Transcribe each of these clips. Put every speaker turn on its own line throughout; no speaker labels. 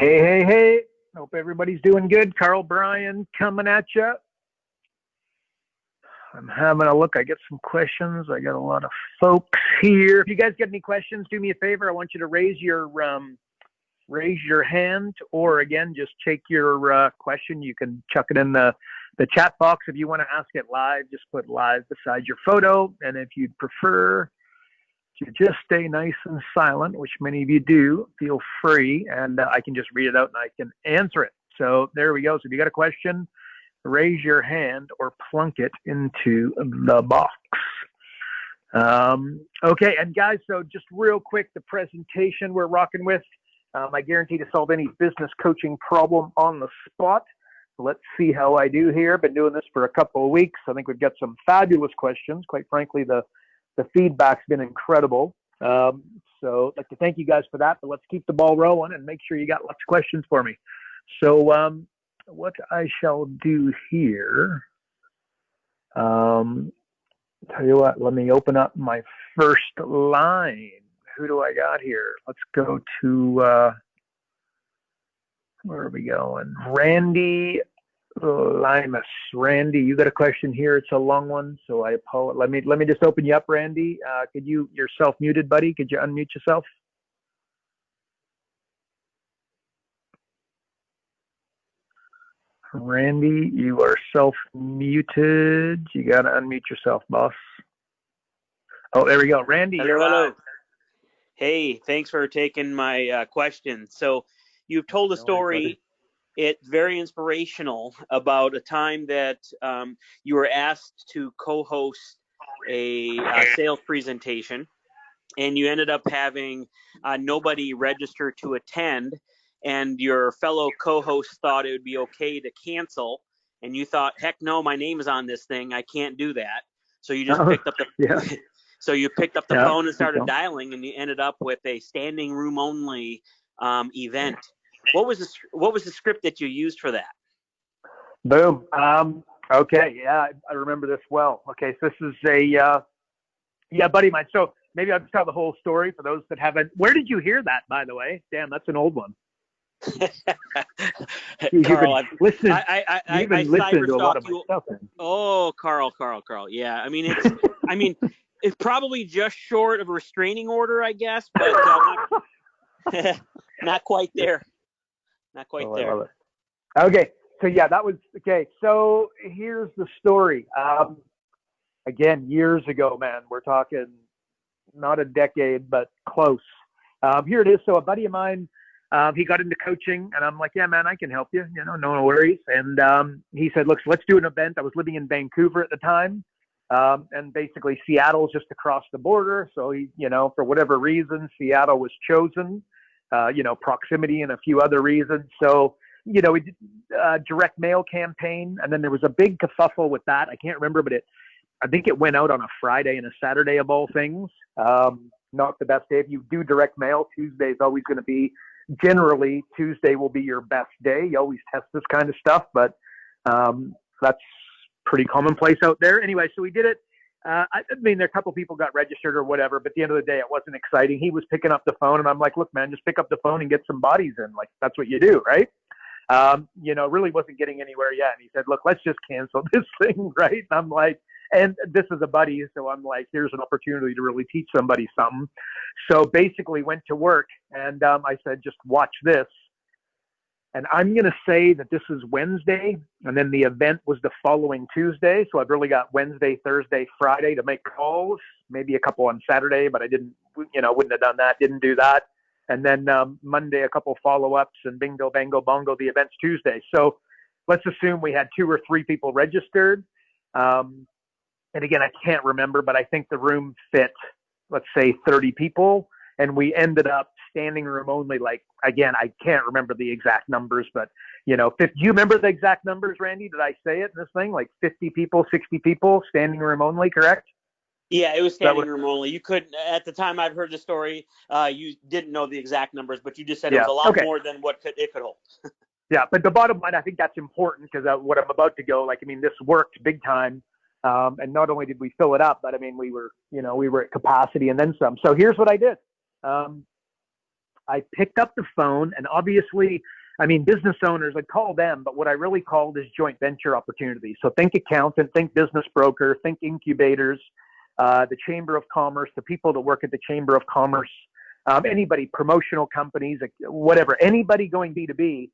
Hey, hey, hey. Hope everybody's doing good. Karl, Brian coming at you. I'm having a look. I get some questions. I got a lot of folks here. If you guys get any questions, do me a favor. I want you to raise your hand, or again, just take your question. You can chuck it in the chat box. If you want to ask it live, just put live beside your photo. And if you'd prefer to just stay nice and silent, which many of you do, feel free, and I can just read it out and I can answer it. So there we go. So if you got a question, raise your hand or plunk it into the box. Okay, and guys, so just real quick, the presentation we're rocking with, I guarantee to solve any business coaching problem on the spot. Let's see how I do here. Been doing this for a couple of weeks. I think we've got some fabulous questions. Quite frankly, the feedback's been incredible. So I'd like to thank you guys for that, but let's keep the ball rolling and make sure you got lots of questions for me. So what I shall do here, tell you what, let me open up my first line. Who do I got here? Let's go to, where are we going? Randy Limas. Randy, you got a question here. It's a long one, so I apologize. Let me just open you up, Randy. Could you're self-muted, buddy? Could you unmute yourself? Randy, you are self-muted. You got to unmute yourself, boss. Oh, there we go. Randy,
hello,
you're
hello.
live.
Hey, thanks for taking my question. So you've told a story. It's very inspirational about a time that you were asked to co-host a sales presentation, and you ended up having nobody register to attend, and your fellow co-hosts thought it would be okay to cancel, and you thought, heck no, my name is on this thing, I can't do that. So you just picked up the so you picked up the phone and started dialing, and you ended up with a standing room only event. What was the script that you used for that?
Boom. Okay. Yeah, I remember this well. Okay. So this is a buddy of mine. So maybe I'll just tell the whole story for those that haven't. Where did you hear that, by the way? Damn, that's an old one.
Karl,
I've listened to a lot of my stuff.
Oh, Karl. Yeah, I mean, it's probably just short of a restraining order, I guess, but not quite there. Not quite there.
I love it. Okay, so yeah, that was okay. So here's the story. Again, years ago, man. We're talking not a decade, but close. Here it is. So a buddy of mine, he got into coaching, and I'm like, yeah, man, I can help you. You know, no worries. And he said, look, let's do an event. I was living in Vancouver at the time, and basically Seattle's just across the border. So he, for whatever reason, Seattle was chosen. Proximity and a few other reasons. So, we did a direct mail campaign, and then there was a big kerfuffle with that. I can't remember, but I think it went out on a Friday and a Saturday of all things. Not the best day. If you do direct mail, Tuesday is always going to be, generally, Tuesday will be your best day. You always test this kind of stuff, but that's pretty commonplace out there. Anyway, so we did it. I mean, there a couple people got registered or whatever, but at the end of the day, it wasn't exciting. He was picking up the phone, and I'm like, look, man, just pick up the phone and get some bodies in. Like, that's what you do, right? Really wasn't getting anywhere yet. And he said, look, let's just cancel this thing, right? And I'm like, and this is a buddy, so I'm like, here's an opportunity to really teach somebody something. So basically went to work, and I said, just watch this. And I'm going to say that this is Wednesday, and then the event was the following Tuesday. So I've really got Wednesday, Thursday, Friday to make calls, maybe a couple on Saturday, but I wouldn't have done that, didn't do that. And then Monday, a couple follow-ups, and bingo, bango, bongo, the event's Tuesday. So let's assume we had 2 or 3 people registered. And again, I can't remember, but I think the room fit, let's say 30 people. And we ended up standing room only, like, again, I can't remember the exact numbers, but, do you remember the exact numbers, Randy? Did I say it in this thing? Like 50 people, 60 people, standing room only, correct?
Yeah, it was standing room only. You couldn't, at the time I've heard the story, you didn't know the exact numbers, but you just said it was a lot more than what it could hold.
Yeah, but the bottom line, I think that's important because what I'm about to go, this worked big time. And not only did we fill it up, but I mean, we were at capacity and then some. So here's what I did. I picked up the phone, and obviously, I mean, business owners, I call them, but what I really called is joint venture opportunities. So think accountant, think business broker, think incubators, the Chamber of Commerce, the people that work at the Chamber of Commerce, anybody, promotional companies, whatever, anybody going B2B.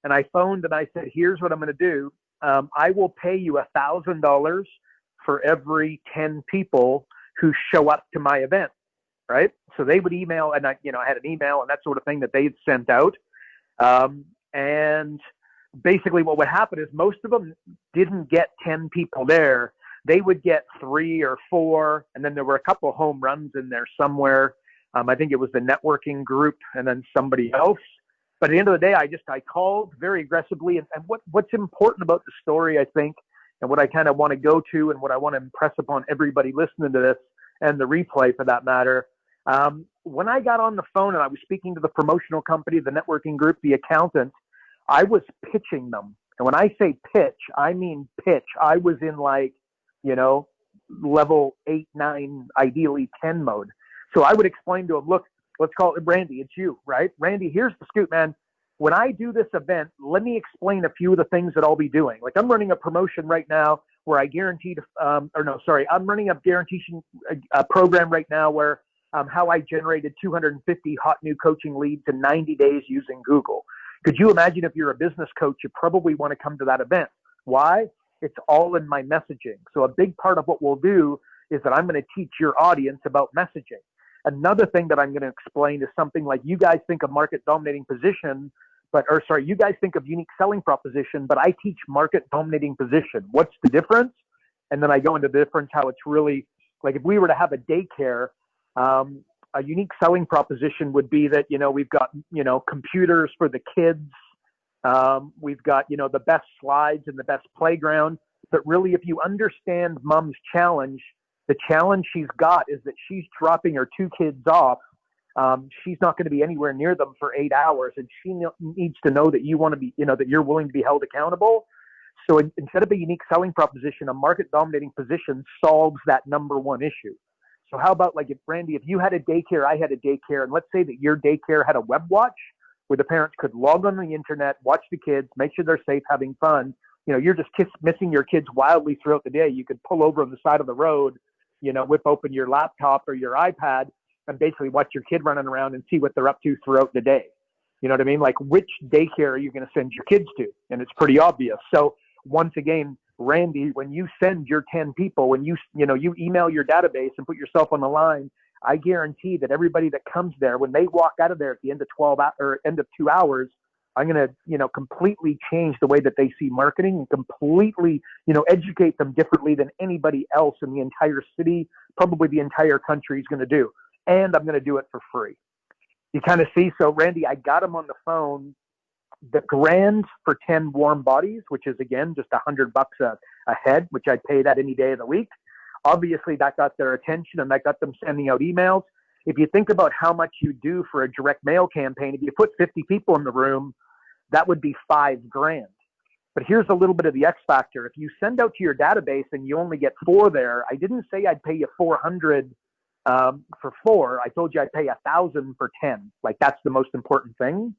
And I phoned and I said, here's what I'm going to do. I will pay you $1,000 for every 10 people who show up to my event, right? So they would email, and I had an email and that sort of thing that they had sent out. And basically what would happen is most of them didn't get 10 people there. They would get 3 or 4, and then there were a couple of home runs in there somewhere. I think it was the networking group and then somebody else. But at the end of the day, I called very aggressively. And what's important about the story, I think, and what I kind of want to go to and what I want to impress upon everybody listening to this and the replay for that matter, when I got on the phone and I was speaking to the promotional company, the networking group, the accountant, I was pitching them. And when I say pitch, I mean pitch. I was in level 8, 9, ideally 10 mode. So I would explain to them, look, let's call it Randy. It's you, right? Randy, here's the scoop, man. When I do this event, let me explain a few of the things that I'll be doing. Like I'm running a promotion right now where I guaranteed, I'm running a program right now where how I generated 250 hot new coaching leads in 90 days using Google. Could you imagine if you're a business coach, you probably want to come to that event. Why? It's all in my messaging. So a big part of what we'll do is that I'm going to teach your audience about messaging. Another thing that I'm going to explain is something like you guys think of market dominating position, you guys think of unique selling proposition, but I teach market dominating position. What's the difference? And then I go into the difference, how it's really like if we were to have a daycare, a unique selling proposition would be that, we've got, computers for the kids. We've got, the best slides and the best playground. But really, if you understand mom's challenge, the challenge she's got is that she's dropping her 2 kids off. She's not going to be anywhere near them for 8 hours. And she needs to know that you want to be, that you're willing to be held accountable. So instead of a unique selling proposition, a market dominating position solves that number one issue. So how about if Randy, if you had a daycare, I had a daycare, and let's say that your daycare had a web watch where the parents could log on the internet, watch the kids, make sure they're safe, having fun. You're just missing your kids wildly throughout the day. You could pull over on the side of the road, whip open your laptop or your iPad and basically watch your kid running around and see what they're up to throughout the day. You know what I mean? Like which daycare are you going to send your kids to? And it's pretty obvious. So once again, Randy, when you send your 10 people, when you email your database and put yourself on the line, I guarantee that everybody that comes there, when they walk out of there at the end of 2 hours, I'm going to, completely change the way that they see marketing and completely, educate them differently than anybody else in the entire city, probably the entire country is going to do. And I'm going to do it for free. You kind of see. So Randy, I got him on the phone. The grand for 10 warm bodies, which is again just $100 a head, which I paid at any day of the week. Obviously, that got their attention and that got them sending out emails. If you think about how much you do for a direct mail campaign, if you put 50 people in the room, that would be $5,000. But here's a little bit of the X factor. If you send out to your database and you only get 4 there, I didn't say I'd pay you $400 for 4. I told you I'd pay $1,000 for 10. Like that's the most important thing.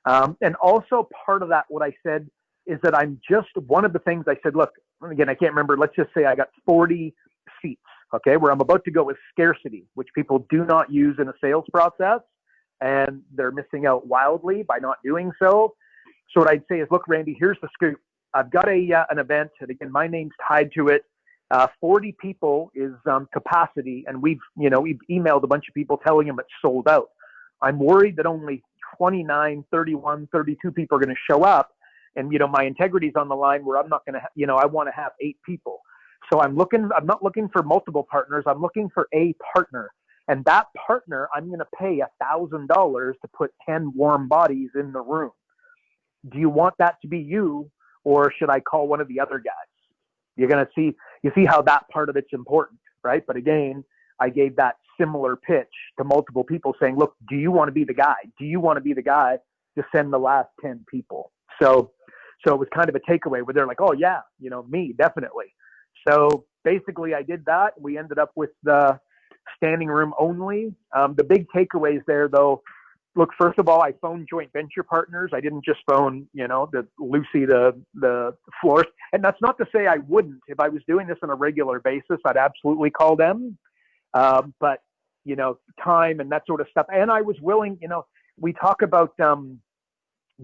And also part of that, what I said is that I'm just one of the things I said, look, again, I can't remember. Let's just say I got 40 seats, okay, where I'm about to go with scarcity, which people do not use in a sales process. And they're missing out wildly by not doing so. So what I'd say is, look, Randy, here's the scoop. I've got an event, and again, my name's tied to it. 40 people is capacity, and we've emailed a bunch of people telling them it's sold out. I'm worried that only 29, 31, 32 people are going to show up, and my integrity's on the line where I'm not going to, I want to have 8 people. So I'm not looking for multiple partners. I'm looking for a partner, and that partner, I'm going to pay $1,000 to put 10 warm bodies in the room. Do you want that to be you, or should I call one of the other guys? You see how that part of it's important, right? But again, I gave that similar pitch to multiple people saying, look, do you want to be the guy? Do you want to be the guy to send the last 10 people? So it was kind of a takeaway where they're like, oh yeah, me, definitely. So basically I did that. We ended up with the standing room only. The big takeaways there though, look, first of all, I phoned joint venture partners. I didn't just phone, the Lucy, the florist. And that's not to say I wouldn't. If I was doing this on a regular basis, I'd absolutely call them. But, time and that sort of stuff. And I was willing, we talk about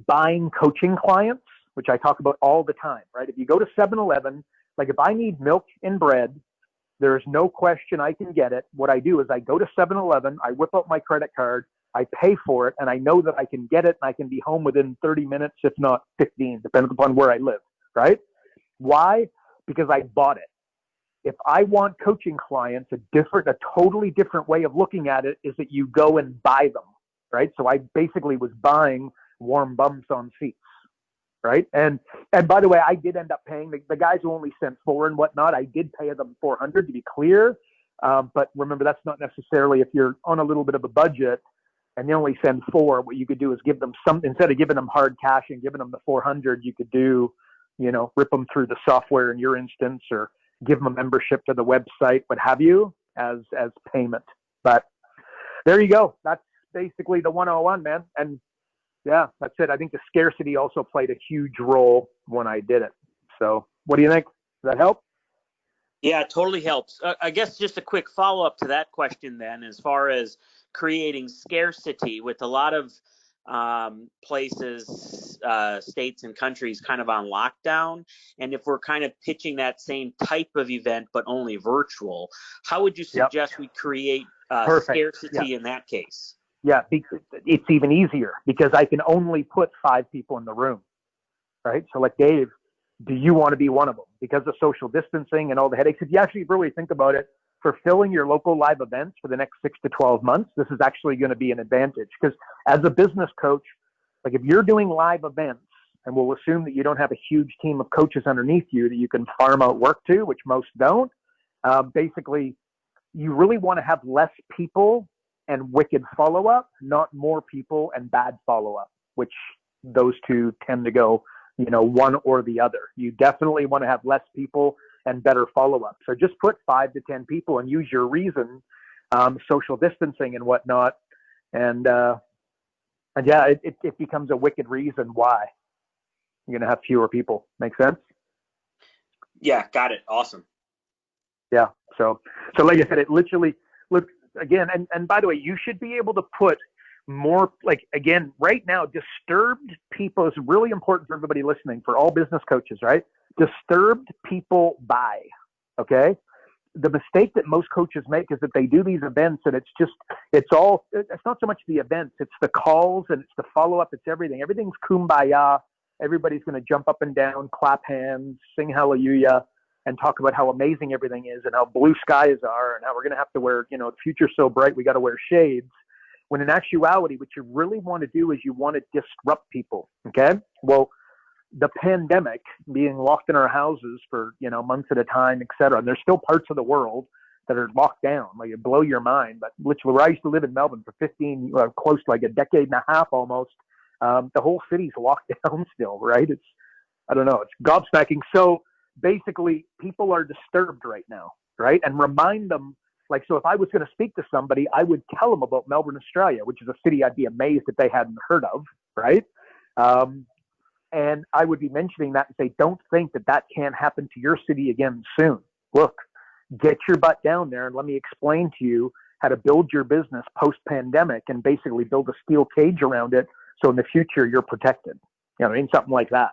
buying coaching clients, which I talk about all the time, right? If you go to 7-Eleven, like if I need milk and bread, there's no question I can get it. What I do is I go to 7-Eleven, I whip out my credit card, I pay for it, and I know that I can get it and I can be home within 30 minutes, if not 15, depending upon where I live, right? Why? Because I bought it. If I want coaching clients, a totally different way of looking at it is that you go and buy them, right? So I basically was buying warm bums on seats, right? And by the way, I did end up paying the guys who only sent 4 and whatnot. I did pay them $400 to be clear. But remember, that's not necessarily if you're on a little bit of a budget and they only send 4. What you could do is give them instead of giving them hard cash and giving them the $400, you could do, rip them through the software in your instance, or give them a membership to the website, what have you, as payment. But there you go. That's basically the 101, man. And yeah, that's it. I think the scarcity also played a huge role when I did it. So what do you think? Does that help?
Yeah, it totally helps. I guess just a quick follow-up to that question then, as far as creating scarcity with a lot of places, states and countries kind of on lockdown. And if we're kind of pitching that same type of event, but only virtual, how would you suggest we create scarcity in that case?
Yeah, it's even easier because I can only put 5 people in the room, right? So like, Dave, do you want to be one of them? Because of social distancing and all the headaches, if you actually really think about it, fulfilling your local live events for the next 6 to 12 months, this is actually going to be an advantage. Because as a business coach, like if you're doing live events, and we'll assume that you don't have a huge team of coaches underneath you that you can farm out work to, which most don't, basically, you really want to have less people and wicked follow-up, not more people and bad follow-up, which those two tend to go, one or the other. You definitely want to have less people and better follow-up. So just put 5 to 10 people and use your reason, social distancing and whatnot. And yeah, it becomes a wicked reason why you're going to have fewer people. Make sense?
Yeah, got it. Awesome.
Yeah. So like I said, it literally, look, again, and by the way, you should be able to put more, like, again, right now, disturbed people is really important for everybody listening, for all business coaches, right? Disturbed people buy, okay? The mistake that most coaches make is that they do these events and it's not so much the events, it's the calls and it's the follow-up, it's everything. Everything's kumbaya. Everybody's going to jump up and down, clap hands, sing hallelujah, and talk about how amazing everything is and how blue skies are and how we're going to have to wear, the future's so bright, we got to wear shades. When in actuality, what you really want to do is you want to disrupt people, okay? Well, the pandemic, being locked in our houses for, months at a time, et cetera, and there's still parts of the world that are locked down, like it blow your mind. But literally, where I used to live in Melbourne for close to like a decade and a half almost, the whole city's locked down still, right? It's gobsmacking. So basically, people are disturbed right now, right? And remind them, like, so if I was going to speak to somebody, I would tell them about Melbourne, Australia, which is a city I'd be amazed if they hadn't heard of, right? And I would be mentioning that and say, don't think that can't happen to your city again soon. Look, get your butt down there and let me explain to you how to build your business post-pandemic and basically build a steel cage around it so in the future you're protected. Something like that.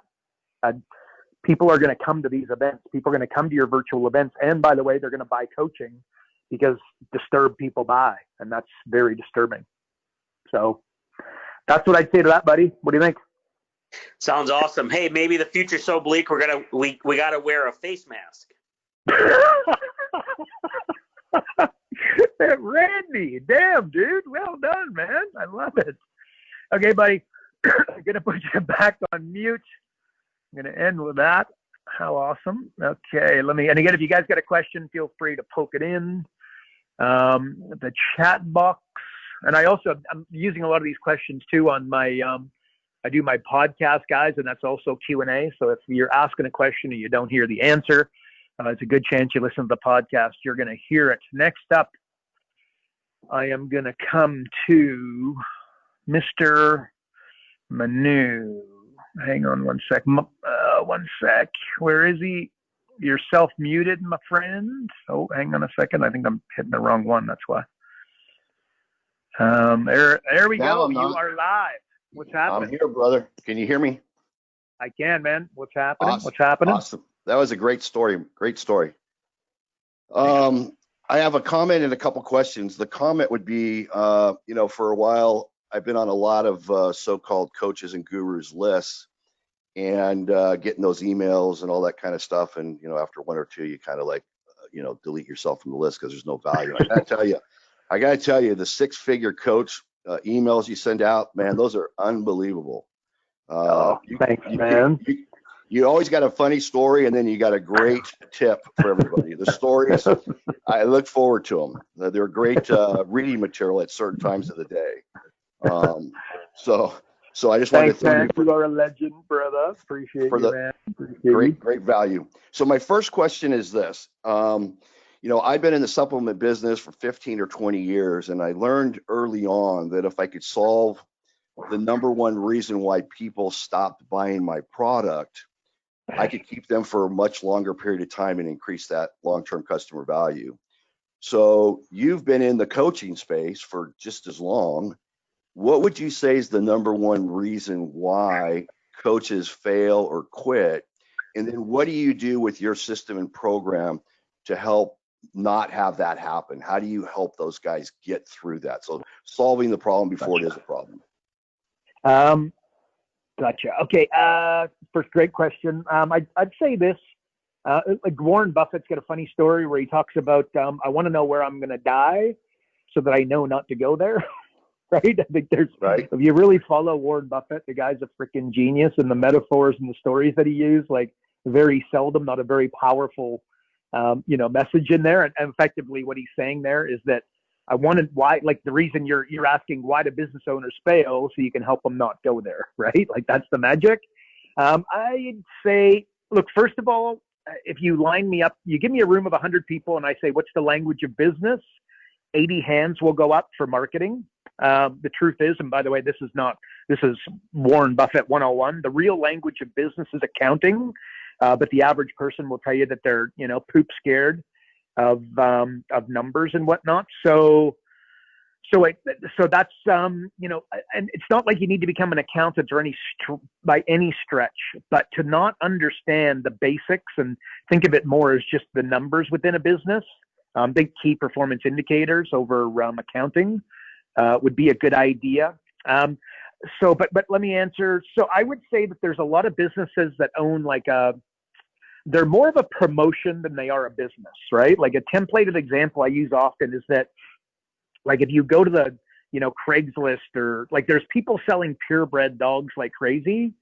People are going to come to these events. People are going to come to your virtual events. And by the way, they're going to buy coaching because disturbed people buy. And that's very disturbing. So that's what I'd say to that, buddy. What do you think?
Sounds awesome. Hey, maybe the future's so bleak we gotta wear a face mask.
Randy, damn dude, well done, man. I love it. Okay, buddy, I'm gonna put you back on mute. I'm gonna end with that. How awesome. Okay, and again, if you guys got a question, feel free to poke it in the chat box. And I'm using a lot of these questions too on my I do my podcast, guys, and that's also Q&A. So if you're asking a question and you don't hear the answer, it's a good chance you listen to the podcast. You're going to hear it. Next up, I am going to come to Mr. Manu. Hang on one sec. One sec. Where is he? You're self-muted, my friend. Oh, hang on a second. I think I'm hitting the wrong one. That's why. There we go. You are live. What's happening?
I'm here, brother. Can you hear me?
I can, man. What's happening?
Awesome.
What's happening?
Awesome. That was a great story. Great story. I have a comment and a couple questions. The comment would be, for a while, I've been on a lot of so-called coaches and gurus lists and getting those emails and all that kind of stuff. And, after one or two, you kind of delete yourself from the list because there's no value. I gotta tell you, the six-figure coach emails you send out, man, those are unbelievable.
Thanks, man.
You always got a funny story, and then you got a great tip for everybody. The stories, I look forward to them. They're great reading material at certain times of the day. So I just wanted to thank you.
You are a legend, brother. Appreciate you, man.
Great value. So my first question is this. I've been in the supplement business for 15 or 20 years, and I learned early on that if I could solve the number one reason why people stopped buying my product, I could keep them for a much longer period of time and increase that long-term customer value. So you've been in the coaching space for just as long. What would you say is the number one reason why coaches fail or quit? And then what do you do with your system and program to help not have that happen? How do you help those guys get through that? So solving the problem before it is a problem.
Gotcha. Okay. First, great question. I'd say this, like Warren Buffett's got a funny story where he talks about, I want to know where I'm going to die so that I know not to go there. Right. I think if you really follow Warren Buffett, the guy's a freaking genius, and the metaphors and the stories that he used, like very seldom, not a very powerful, message in there. And effectively what he's saying there is that the reason you're asking why do business owners fail, so you can help them not go there, right? Like that's the magic. I'd say, look, first of all, if you line me up, you give me a room of 100 people and I say, what's the language of business? 80 hands will go up for marketing. The truth is, and by the way, this is Warren Buffett 101. The real language of business is accounting. But the average person will tell you that they're, poop scared of numbers and whatnot. So that's, and it's not like you need to become an accountant or by any stretch, but to not understand the basics and think of it more as just the numbers within a business, think key performance indicators over accounting would be a good idea. But let me answer. So I would say that there's a lot of businesses that own they're more of a promotion than they are a business, right? Like a templated example I use often is that, like if you go to the, Craigslist or like there's people selling purebred dogs like crazy.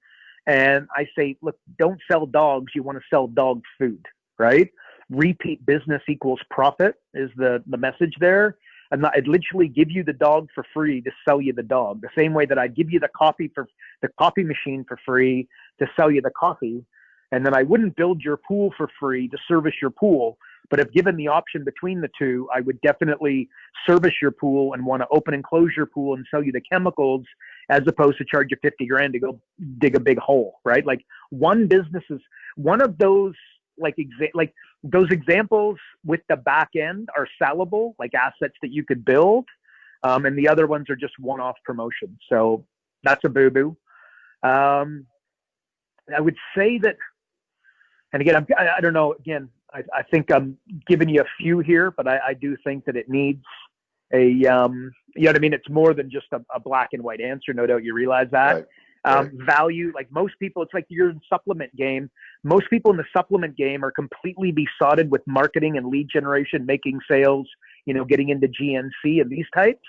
And I say, look, don't sell dogs. You want to sell dog food, right? Repeat business equals profit is the message there. And I'd literally give you the dog for free to sell you the dog. The same way that I'd give you the coffee machine for free to sell you the coffee. And then I wouldn't build your pool for free to service your pool. But if given the option between the two, I would definitely service your pool and want to open and close your pool and sell you the chemicals as opposed to charge you $50,000 to go dig a big hole, right? Like one business is one of those, those examples with the back end are sellable, like assets that you could build. And the other ones are just one-off promotions. So that's a boo-boo. I would say that, and again, I don't know, again, I think I'm giving you a few here, but I do think that it needs you know what I mean? It's more than just a black and white answer. No doubt you realize that. Right. Value, like most people, it's like you're in the supplement game. Most people in the supplement game are completely besotted with marketing and lead generation, making sales, getting into GNC and these types.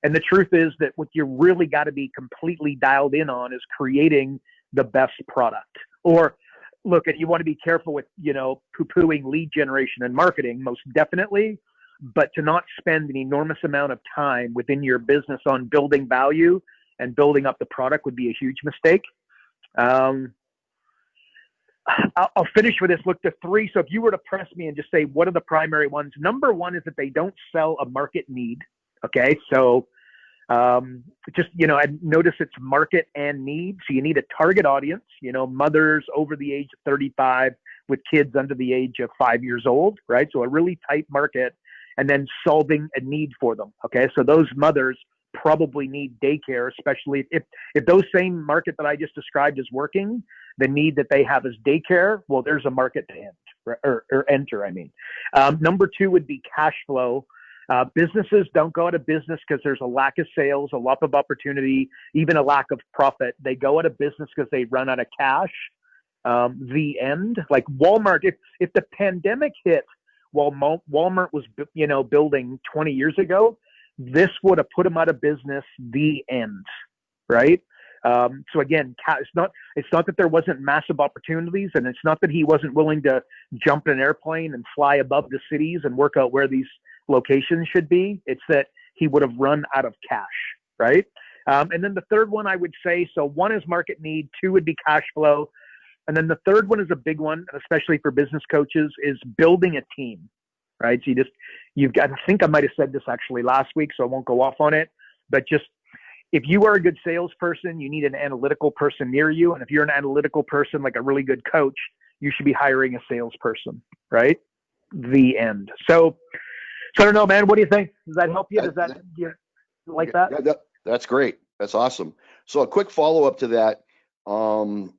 And the truth is that what you really got to be completely dialed in on is creating the best product. Or look, and you want to be careful with, poo-pooing lead generation and marketing, most definitely, but to not spend an enormous amount of time within your business on building value and building up the product would be a huge mistake. I'll finish with this. Look, the three. So if you were to press me and just say, what are the primary ones? Number one is that they don't sell a market need. Okay. So Just, I notice it's market and need. So you need a target audience, mothers over the age of 35 with kids under the age of 5 years old, right? So a really tight market, and then solving a need for them. Okay. So those mothers probably need daycare, especially if those same market that I just described is working, the need that they have is daycare. Well, there's a market to end or enter. Number two would be cash flow. Businesses don't go out of business because there's a lack of sales, a lack of opportunity, even a lack of profit. They go out of business because they run out of cash. The end. Like Walmart, if the pandemic hit while Walmart was, building 20 years ago, this would have put them out of business. The end. Right. So again, it's not that there wasn't massive opportunities, and it's not that he wasn't willing to jump in an airplane and fly above the cities and work out where these locations should be. It's that he would have run out of cash, right? And then the third one I would say, so one is market need, two would be cash flow. And then the third one is a big one, especially for business coaches, is building a team, right? So you've got, I think I might have said this actually last week, so I won't go off on it, but just, if you are a good salesperson, you need an analytical person near you. And if you're an analytical person, like a really good coach, you should be hiring a salesperson, right? The end. So I don't know, man. What do you think? Does that help you? Do you like that?
Yeah, that's great. That's awesome. So a quick follow-up to that. I don't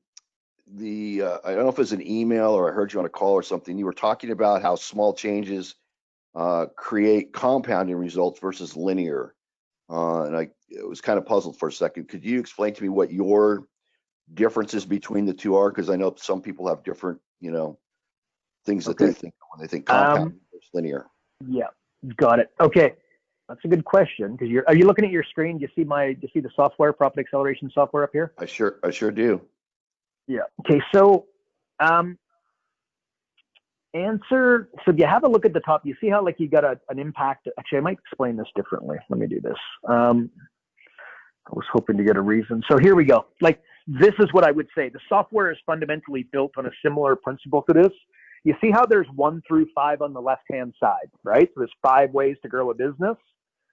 know if it was an email or I heard you on a call or something. You were talking about how small changes create compounding results versus linear. And I was kind of puzzled for a second. Could you explain to me what your differences between the two are? Because I know some people have different, things that they think when they think compounding versus linear.
Yeah, got it. Okay, that's a good question. Because are you looking at your screen? Do you see the software, profit acceleration software up here?
I sure do.
Yeah. Okay. So, answer. So if you have a look at the top, you see how you got an impact. Actually, I might explain this differently. Let me do this. I was hoping to get a reason. So here we go. This is what I would say. The software is fundamentally built on a similar principle to this. You see how there's 1 through 5 on the left-hand side, right? So there's 5 ways to grow a business.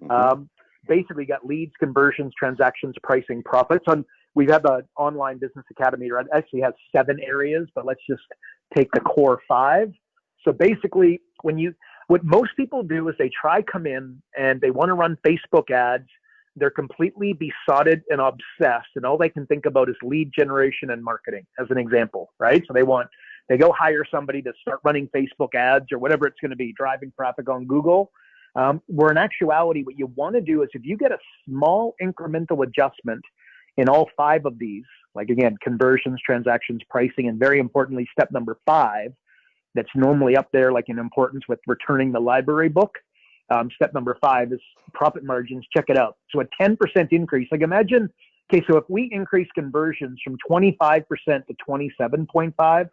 Mm-hmm. Basically, you got leads, conversions, transactions, pricing, profits. We have an online business academy, right? It actually has 7 areas, but let's just take the core 5. So basically, what most people do is they come in and they want to run Facebook ads. They're completely besotted and obsessed, and all they can think about is lead generation and marketing, as an example, right? So they go hire somebody to start running Facebook ads or whatever it's going to be, driving traffic on Google. Where in actuality, what you want to do is if you get a small incremental adjustment in all 5 of these, like again, conversions, transactions, pricing, and very importantly, step number 5, that's normally up there like in importance with returning the library book. Step number 5 is profit margins. Check it out. So a 10% increase, imagine, okay, so if we increase conversions from 25% to 27.5,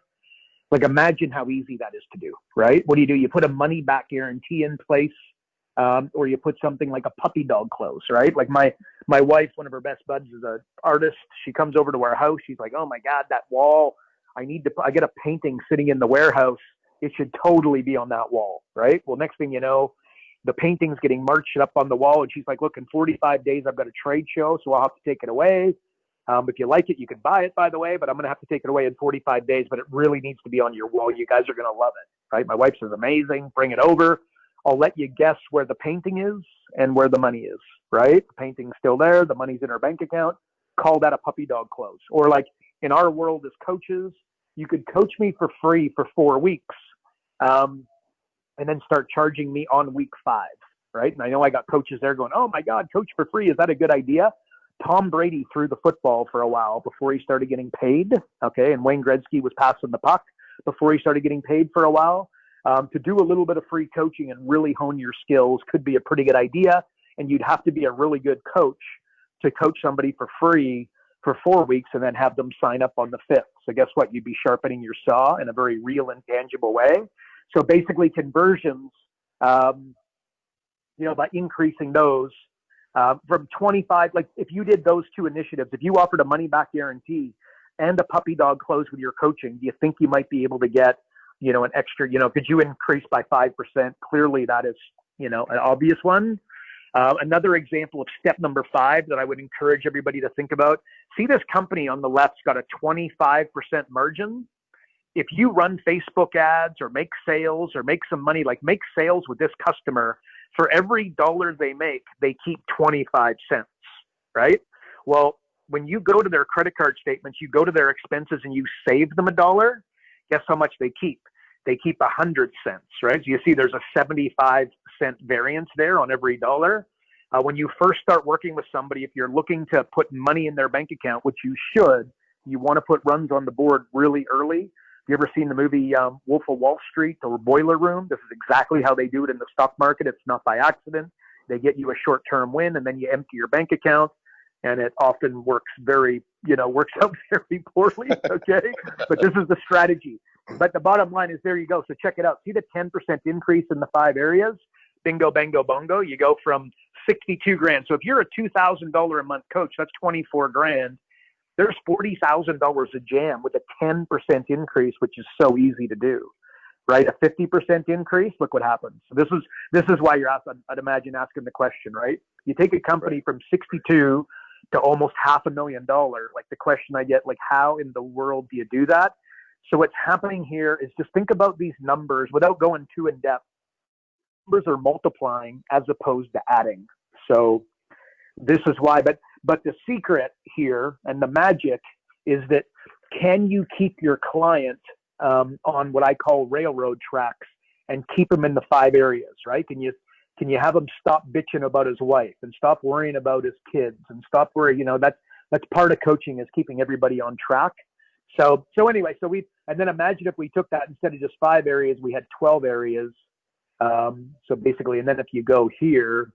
imagine how easy that is to do, right? What do? You put a money back guarantee in place, or you put something like a puppy dog close, right? My wife, one of her best buds is an artist. She comes over to our house. She's like, oh my God, that wall, I get a painting sitting in the warehouse. It should totally be on that wall, right? Well, next thing you know, the painting's getting marched up on the wall, and she's like, look, in 45 days, I've got a trade show, so I'll have to take it away. If you like it, you can buy it, by the way, but I'm going to have to take it away in 45 days, but it really needs to be on your wall. You guys are going to love it, right? My wife says, amazing, bring it over. I'll let you guess where the painting is and where the money is, right? The painting's still there. The money's in her bank account. Call that a puppy dog close. Or in our world as coaches, you could coach me for free for 4 weeks, and then start charging me on week 5, right? And I know I got coaches there going, oh my God, coach for free. Is that a good idea? Tom Brady threw the football for a while before he started getting paid. Okay. And Wayne Gretzky was passing the puck before he started getting paid for a while. To do a little bit of free coaching and really hone your skills could be a pretty good idea. And you'd have to be a really good coach to coach somebody for free for 4 weeks and then have them sign up on the 5th. So guess what? You'd be sharpening your saw in a very real and tangible way. So basically conversions, by increasing those from 25, if you did those 2 initiatives, if you offered a money back guarantee and a puppy dog close with your coaching, do you think you might be able to get, an extra, could you increase by 5%? Clearly that is, an obvious one. Another example of step number 5 that I would encourage everybody to think about. See this company on the left's got a 25% margin. If you run Facebook ads or make sales or make some money, like make sales with this customer, for every dollar they make, they keep 25 cents, right? Well, when you go to their credit card statements, you go to their expenses and you save them $1, guess how much they keep? They keep 100 cents, right? So you see there's a 75-cent variance there on every dollar. When you first start working with somebody, if you're looking to put money in their bank account, which you should, you want to put runs on the board really early. You ever seen the movie Wolf of Wall Street or Boiler Room? This is exactly how they do it in the stock market. It's not by accident. They get you a short-term win, and then you empty your bank account, and it often works works out very poorly, okay? But this is the strategy. But the bottom line is, there you go. So check it out. See the 10% increase in the 5 areas? Bingo, bango, bongo. You go from 62 grand. So if you're a $2,000 a month coach, that's 24 grand. There's $40,000 a jam with a 10% increase, which is so easy to do, right? A 50% increase, look what happens. So this is why you're asking, I'd imagine, asking the question, right? You take a company from 62 to almost $500,000. Like, the question I get, like, how in the world do you do that? So what's happening here is, just think about these numbers without going too in depth. Numbers are multiplying as opposed to adding. So this is why, but the secret here and the magic is that, can you keep your client on what I call railroad tracks and keep him in the 5 areas, right? Can you have him stop bitching about his wife and stop worrying about his kids and stop worrying, that's part of coaching, is keeping everybody on track. So anyway, and then imagine if we took that, instead of just 5 areas, we had 12 areas. So basically, and then if you go here,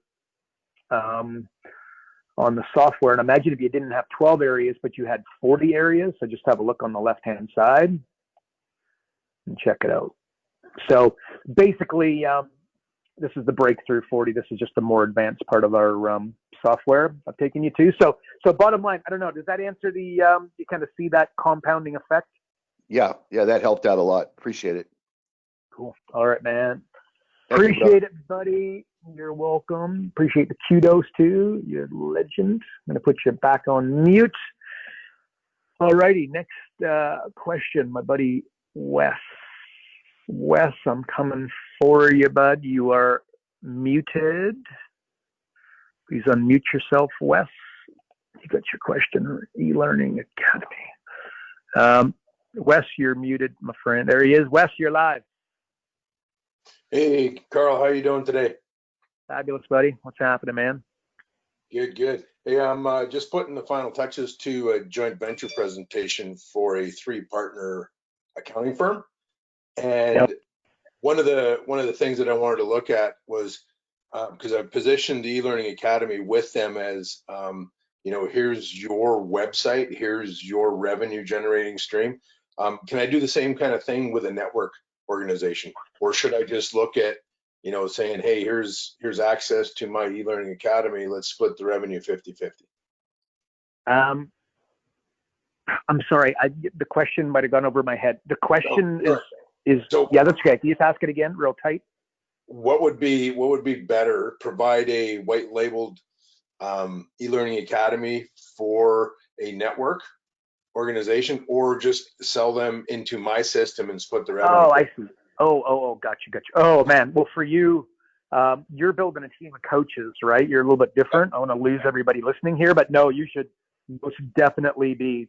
on the software, and imagine if you didn't have 12 areas, but you had 40 areas. So just have a look on the left-hand side and check it out. So basically, this is the breakthrough 40. This is just a more advanced part of our software I've taken you to. So bottom line, I don't know, does that answer the, you kind of see that compounding effect?
Yeah, that helped out a lot. Appreciate it.
Cool. All right, man. Appreciate it, buddy. You're welcome. Appreciate the kudos too. You're a legend. I'm going to put you back on mute. All righty. Next question, my buddy Wes. Wes, I'm coming for you, bud. You are muted. Please unmute yourself, Wes. You got your question. E-Learning Academy. Wes, you're muted, my friend. There he is. Wes, you're live.
Hey, Karl, how you doing today?
Fabulous, buddy. What's happening, man?
Good. Hey, I'm just putting the final touches to a joint venture presentation for a 3-partner accounting firm. And
Yep.
one of the things that I wanted to look at was, because I've positioned the e-learning academy with them as, here's your website, here's your revenue generating stream. Can I do the same kind of thing with a network organization, or should I just look at, saying, hey, here's access to my e-learning academy, let's split the revenue 50-50?
I'm sorry, the question might have gone over my head. The question is
so,
yeah, that's okay. Can you just ask it again real tight?
What would be better? Provide a white labeled e-learning academy for a network organization, or just sell them into my system and split the revenue?
Oh, I see. Oh, gotcha. Oh, man. Well, for you, you're building a team of coaches, right? You're a little bit different. I want to lose everybody listening here, but no, you should most definitely be,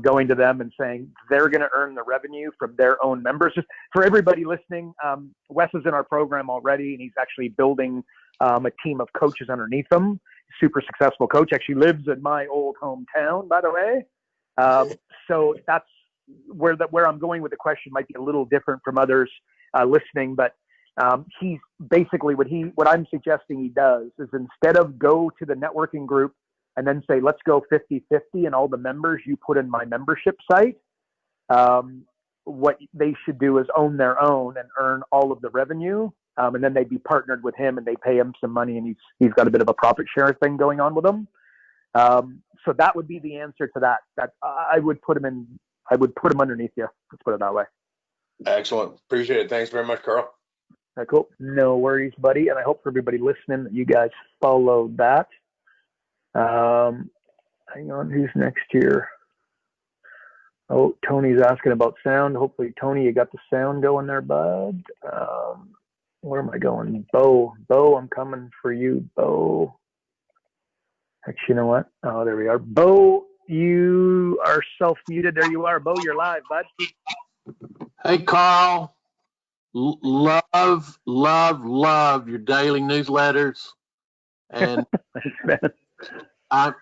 going to them and saying they're going to earn the revenue from their own members. Just for everybody listening, Wes is in our program already, and he's actually building a team of coaches underneath him. Super successful coach. Actually lives in my old hometown, by the way. So that's where I'm going with the question. Might be a little different from others listening, but he's basically what I'm suggesting he does is, instead of go to the networking group and then say, let's go 50-50 and all the members you put in my membership site, what they should do is own their own and earn all of the revenue. And then they'd be partnered with him and they pay him some money, and he's got a bit of a profit share thing going on with them. So that would be the answer to that. That I would put him underneath you. Let's put it that way.
Excellent. Appreciate it. Thanks very much, Karl.
Cool. No worries, buddy. And I hope for everybody listening that you guys followed that. Hang on, who's next here? Oh, Tony's asking about sound. Hopefully, Tony, you got the sound going there, bud. Where am I going? Bo, I'm coming for you, Bo. Actually, you know what? Oh, there we are. Bo, you are self-muted. There you are. Bo, you're live, bud.
Hey, Karl. Love your daily newsletters. And
Thanks, man.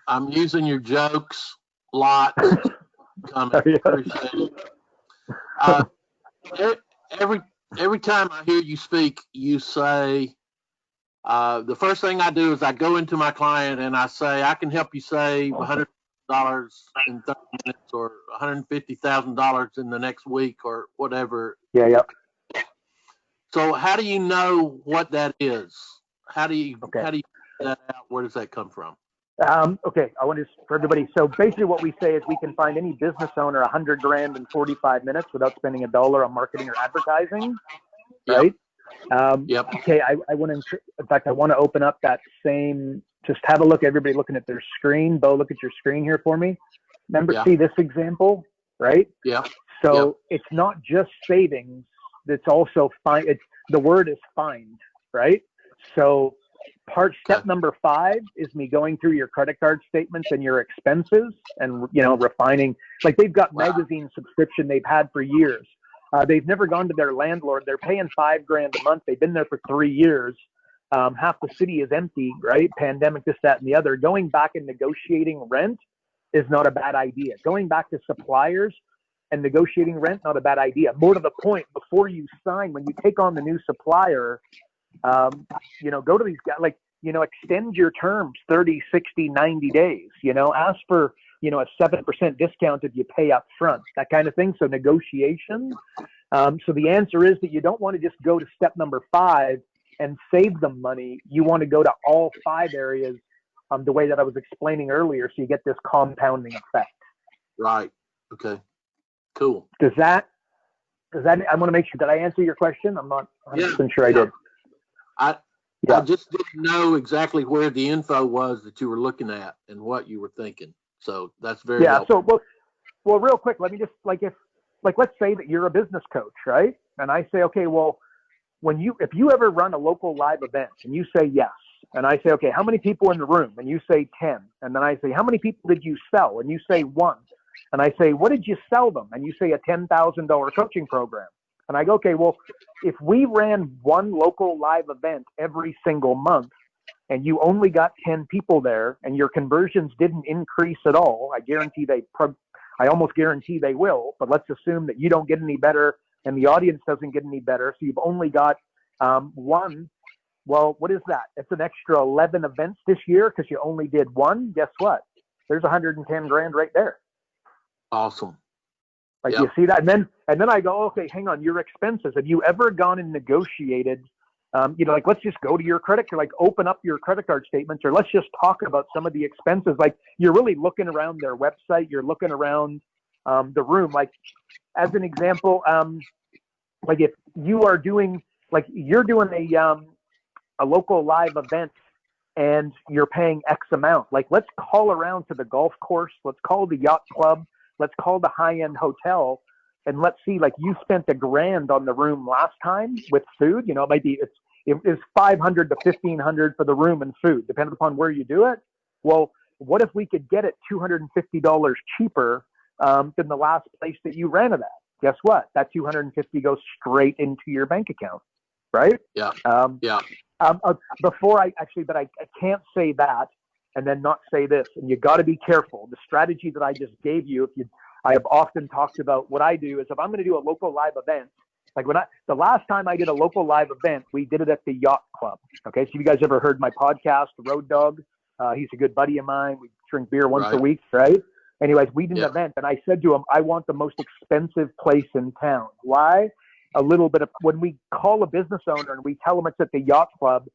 I'm using your jokes a lot. Appreciate it. Every time I hear you speak, you say, the first thing I do is I go into my client and I say, I can help you save $100 in 30 minutes or $150,000 in the next week or whatever.
Yeah.
So how do you know what that is? How do you figure that out? Where does that come from?
Okay, I want to for everybody. So basically, what we say is we can find any business owner $100,000 in 45 minutes without spending $1 on marketing or advertising, right?
Yep.
Okay, I want to. In fact, I want to open up that same. Just have a look. Everybody looking at their screen. Bo, look at your screen here for me. Remember, see this example, right?
Yeah.
So it's not just savings. It's also find. The word is find, right? So step number 5 is me going through your credit card statements and your expenses and, refining. Like they've got magazine subscription they've had for years. They've never gone to their landlord. They're paying $5,000 a month. They've been there for 3 years. Half the city is empty, right? Pandemic, this, that, and the other. Going back and negotiating rent is not a bad idea. Going back to suppliers and negotiating rent, not a bad idea. More to the point, before you sign, when you take on the new supplier, go to these guys, extend your terms 30, 60, 90 days, ask for, a 7% discount if you pay up front, that kind of thing. So negotiation. So the answer is that you don't want to just go to step number 5 and save them money. You want to go to all 5 areas the way that I was explaining earlier. So you get this compounding effect.
Right. Okay. Cool.
Does that, I want to make sure, did I answer your question? I'm not 100% sure I did.
I just didn't know exactly where the info was that you were looking at and what you were thinking. So that's very helpful.
So well, real quick, let me just let's say that you're a business coach, right? And I say, okay, well, if you ever run a local live event and you say yes, and I say, okay, how many people in the room? And you say 10. And then I say, how many people did you sell? And you say 1. And I say, what did you sell them? And you say a $10,000 coaching program. And I go, okay, well, if we ran one local live event every single month and you only got 10 people there and your conversions didn't increase at all, I almost guarantee they will, but let's assume that you don't get any better and the audience doesn't get any better. So you've only got 1. Well, what is that? It's an extra 11 events this year because you only did 1. Guess what? There's $110,000 right there.
Awesome.
You see that? And then I go, okay, hang on, your expenses. Have you ever gone and negotiated, let's just go to your credit card, open up your credit card statements, or let's just talk about some of the expenses. You're really looking around their website. You're looking around the room. As an example, if you are doing, you're doing a local live event and you're paying X amount, let's call around to the golf course. Let's call the yacht club. Let's call the high-end hotel and let's see, you spent $1,000 on the room last time with food. It might be, it's $500 to $1,500 for the room and food, depending upon where you do it. Well, what if we could get it $250 cheaper than the last place that you ran it at? Guess what? That $250 goes straight into your bank account, right?
Yeah.
Before I can't say that and then not say this. And you got to be careful. The strategy that I just gave you, I have often talked about what I do is if I'm going to do a local live event, the last time I did a local live event, we did it at the yacht club. Okay. So you guys ever heard my podcast, Road Dog? He's a good buddy of mine. We drink beer once a week, right? Anyways, we did an event and I said to him, I want the most expensive place in town. Why? A little bit of, when we call a business owner and we tell them it's at the yacht club,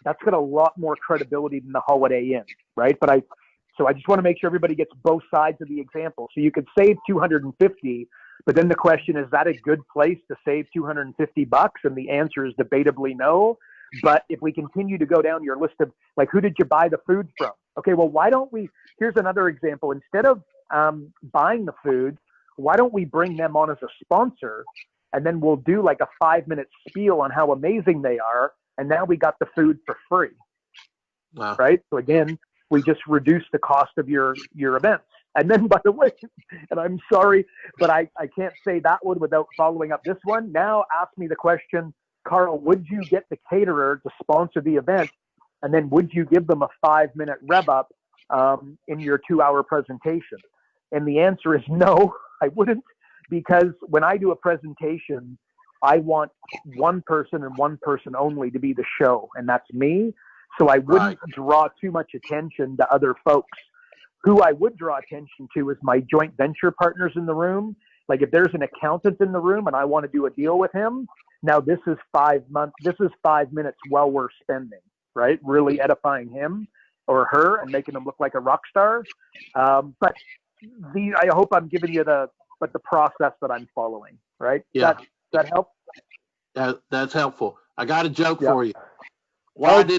that's got a lot more credibility than the Holiday Inn, right? So I just want to make sure everybody gets both sides of the example. So you could save $250, But then the question is that a good place to save $250? And the answer is debatably no. But if we continue to go down your list of like, who did you buy the food from? Okay, well, why don't we? Here's another example. Instead of buying the food, why don't we bring them on as a sponsor, and then we'll do like a 5-minute spiel on how amazing they are, and now we got the food for free.
Wow.
Right? So again, we just reduce the cost of your events. And then, by the way, and I'm sorry, but I can't say that one without following up this one. Now ask me the question, Karl, would you get the caterer to sponsor the event? And then would you give them a 5-minute rev up in your 2-hour presentation? And the answer is no, I wouldn't, because when I do a presentation, I want one person and one person only to be the show, and that's me. So I wouldn't draw too much attention to other folks. Who I would draw attention to is my joint venture partners in the room. Like if there's an accountant in the room and I want to do a deal with him, now this is 5 months, this is 5 minutes well worth spending, right? Really edifying him or her and making them look like a rock star. But I hope I'm giving you the process that I'm following, right?
Yeah.
That help?
That's helpful. I got a joke
Yeah.
for you.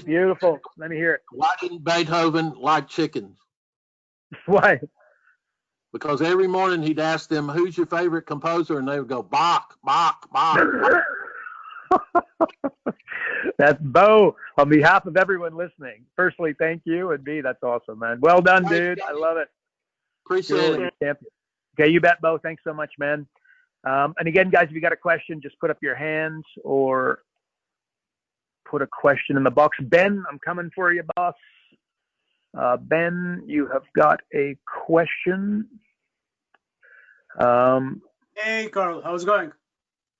Beautiful. Let me hear it.
Why didn't Beethoven like chickens?
Why?
Because every morning he'd ask them, who's your favorite composer? And they would go, Bach, Bach, Bach.
That's Bo. On behalf of everyone listening, firstly, thank you. And B, that's awesome, man. Well done, dude. I love it.
Appreciate it.
Champion. Okay, you bet, Bo. Thanks so much, man. And again, guys, if you got a question, just put up your hands or put a question in the box. Ben, I'm coming for you, boss. Ben, you have got a question.
Hey, Karl, how's it going?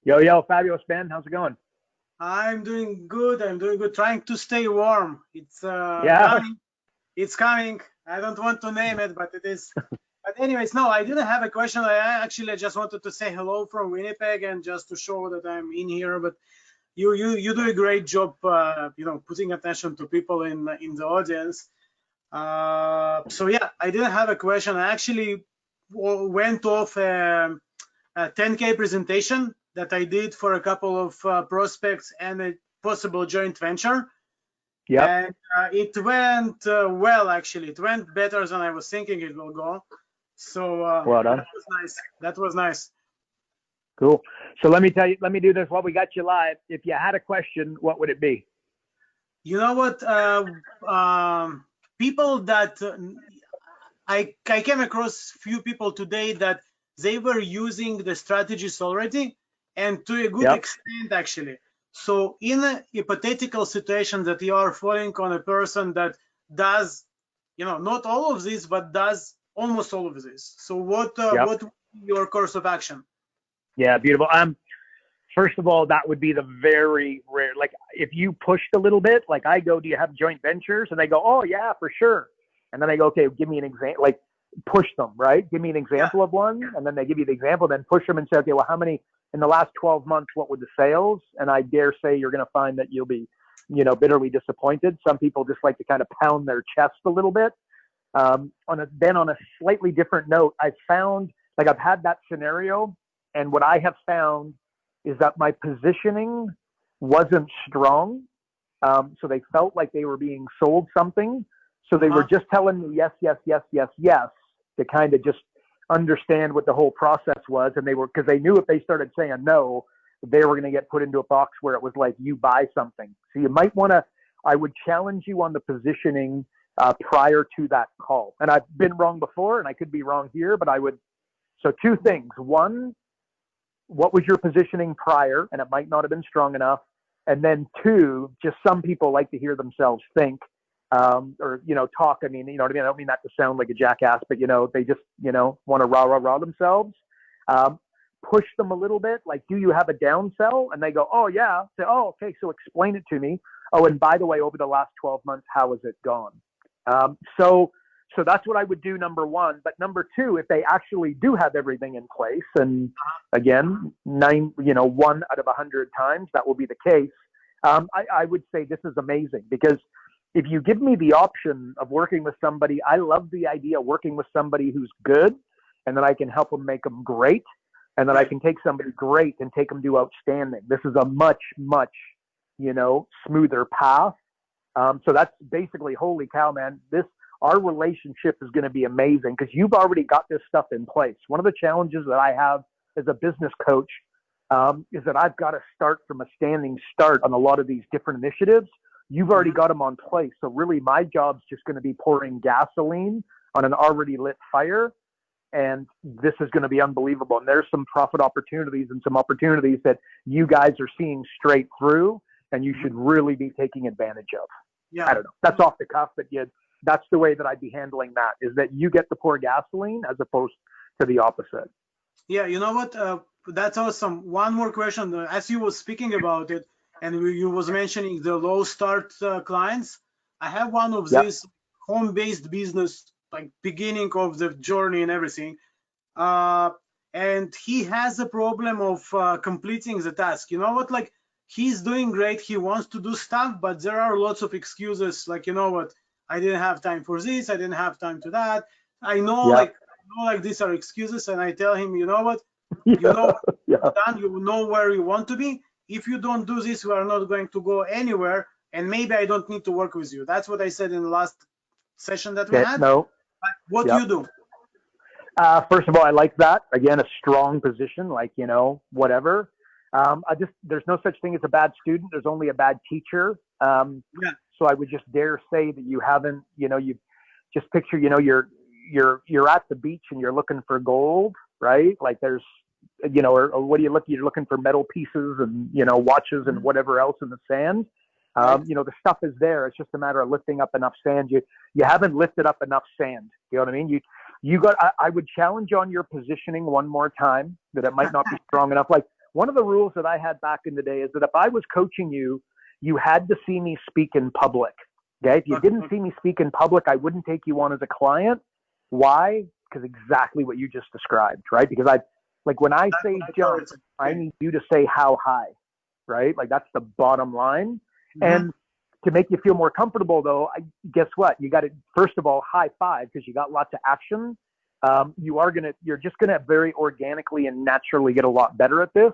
Yo, fabulous, Ben. How's it going?
I'm doing good. Trying to stay warm. It's coming. It's coming. I don't want to name it, but it is. But anyways, no, I didn't have a question. I just wanted to say hello from Winnipeg and just to show that I'm in here. But you do a great job, putting attention to people in the audience. So yeah, I didn't have a question. I actually went off a 10K presentation that I did for a couple of prospects and a possible joint venture.
Yeah.
And it went well, actually. It went better than I was thinking it will go. So
well done.
That was nice.
Cool. So let me do this while we got you live. If you had a question, what would it be?
You know what? People that I came across few people today that they were using the strategies already, and to a good extent, actually. So in a hypothetical situation that you are falling on a person that does, not all of this, but does almost all of this. So what would be your course of action?
Yeah, beautiful. First of all, that would be the very rare, like if you pushed a little bit, like I go, do you have joint ventures? And they go, oh yeah, for sure. And then I go, okay, give me an example, like push them, right? Give me an example of one. And then they give you the example, then push them and say, okay, well, how many in the last 12 months, what were the sales? And I dare say you're going to find that you'll be, bitterly disappointed. Some people just like to kind of pound their chest a little bit. On a slightly different note, I've found, like I've had that scenario, and what I have found is that my positioning wasn't strong. So they felt like they were being sold something. So they were just telling me yes, yes, yes, yes, yes, to kind of just understand what the whole process was. And because they knew if they started saying no, they were going to get put into a box where it was like, you buy something. So you might want to, I would challenge you on the positioning prior to that call. And I've been wrong before and I could be wrong here, but so two things. One, what was your positioning prior? And it might not have been strong enough. And then two, just some people like to hear themselves think, or, talk. I mean, you know what I mean? I don't mean that to sound like a jackass, but, they just, want to rah themselves. Push them a little bit. Like, do you have a down sell? And they go, oh yeah. Say, oh, okay. So explain it to me. Oh, and by the way, over the last 12 months, how has it gone? So that's what I would do, number one. But number two, if they actually do have everything in place, and again, 1 out of 100 times that will be the case, I would say this is amazing, because if you give me the option of working with somebody, I love the idea of working with somebody who's good and then I can help them make them great. and that I can take somebody great and take them to outstanding. This is a much, much, smoother path. So that's basically, holy cow, man, our relationship is going to be amazing because you've already got this stuff in place. One of the challenges that I have as a business coach is that I've got to start from a standing start on a lot of these different initiatives. You've already got them on place. So really my job's just going to be pouring gasoline on an already lit fire. And this is going to be unbelievable. And there's some profit opportunities and some opportunities that you guys are seeing straight through and you should really be taking advantage of.
Yeah.
I don't know. That's off the cuff, but that's the way that I'd be handling that, is that you get to pour gasoline as opposed to the opposite.
Yeah, you know what? That's awesome. One more question. As you were speaking about it, and you was mentioning the low start clients, I have one of these home-based business, like beginning of the journey and everything. And he has a problem of completing the task. You know what? Like, he's doing great. He wants to do stuff, but there are lots of excuses. Like, you know what? I didn't have time for this. I didn't have time to that. I know, like these are excuses. And I tell him, you know what? You know, done. You know where you want to be. If you don't do this, we are not going to go anywhere. And maybe I don't need to work with you. That's what I said in the last session that we had.
No.
But what do you do?
First of all, I like that. Again, a strong position, like, whatever. There's no such thing as a bad student. There's only a bad teacher. So I would just dare say that you haven't, you just picture, you're at the beach and you're looking for gold, right? Like there's, or what are you looking? You're looking for metal pieces and, watches and whatever else in the sand. The stuff is there. It's just a matter of lifting up enough sand. You haven't lifted up enough sand. You know what I mean? I would challenge you on your positioning one more time, that it might not be strong enough. Like one of the rules that I had back in the day is that if I was coaching you, you had to see me speak in public. Okay. If you didn't see me speak in public, I wouldn't take you on as a client. Why? Because exactly what you just described, right? Because when I say jump, I need you to say how high, right? Like that's the bottom line. And to make you feel more comfortable though, guess what? You got to, first of all, high five, because you got lots of action. You're just going to very organically and naturally get a lot better at this.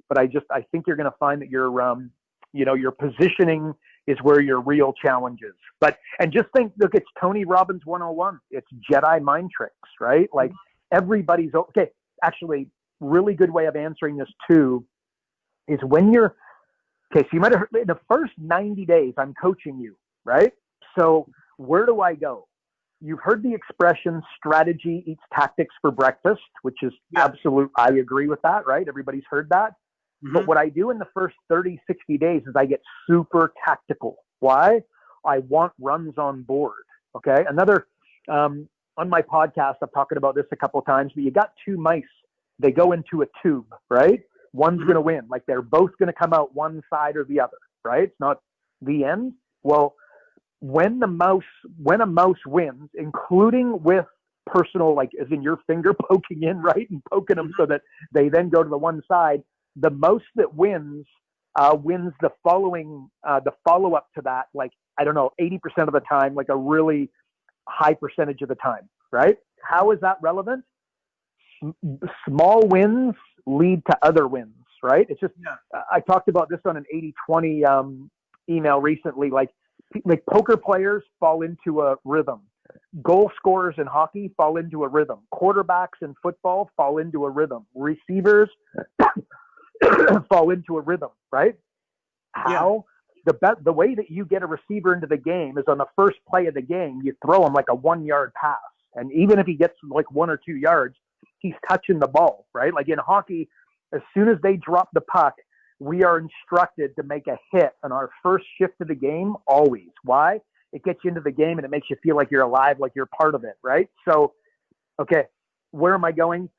But I think you're going to find that your positioning is where your real challenge is. And just think, look, it's Tony Robbins 101. It's Jedi mind tricks, right? Like everybody's okay. Actually, really good way of answering this too is when you're, okay, so you might have heard in the first 90 days, I'm coaching you, right? So where do I go? You've heard the expression strategy eats tactics for breakfast, which is absolute. I agree with that, right? Everybody's heard that. But what I do in the first 30, 60 days is I get super tactical. Why? I want runs on board. Okay. Another, on my podcast, I've talked about this a couple of times, but you got two mice. They go into a tube, right? One's going to win. Like they're both going to come out one side or the other, right? It's not the end. Well, when a mouse wins, including with personal, like as in your finger poking in, right? And poking them so that they then go to the one side, the mouse that wins the follow-up to that, like, I don't know, 80% of the time, like a really high percentage of the time, right? How is that relevant? Small wins lead to other wins, right? It's just, I talked about this on an 80-20 email recently, like poker players fall into a rhythm. Goal scorers in hockey fall into a rhythm. Quarterbacks in football fall into a rhythm. Receivers fall into a rhythm, right? How? The way that you get a receiver into the game is on the first play of the game, you throw him like a 1-yard pass. And even if he gets like 1 or 2 yards, he's touching the ball, right? Like in hockey, as soon as they drop the puck, we are instructed to make a hit on our first shift of the game, always. Why? It gets you into the game and it makes you feel like you're alive, like you're part of it, right? So, okay, where am I going?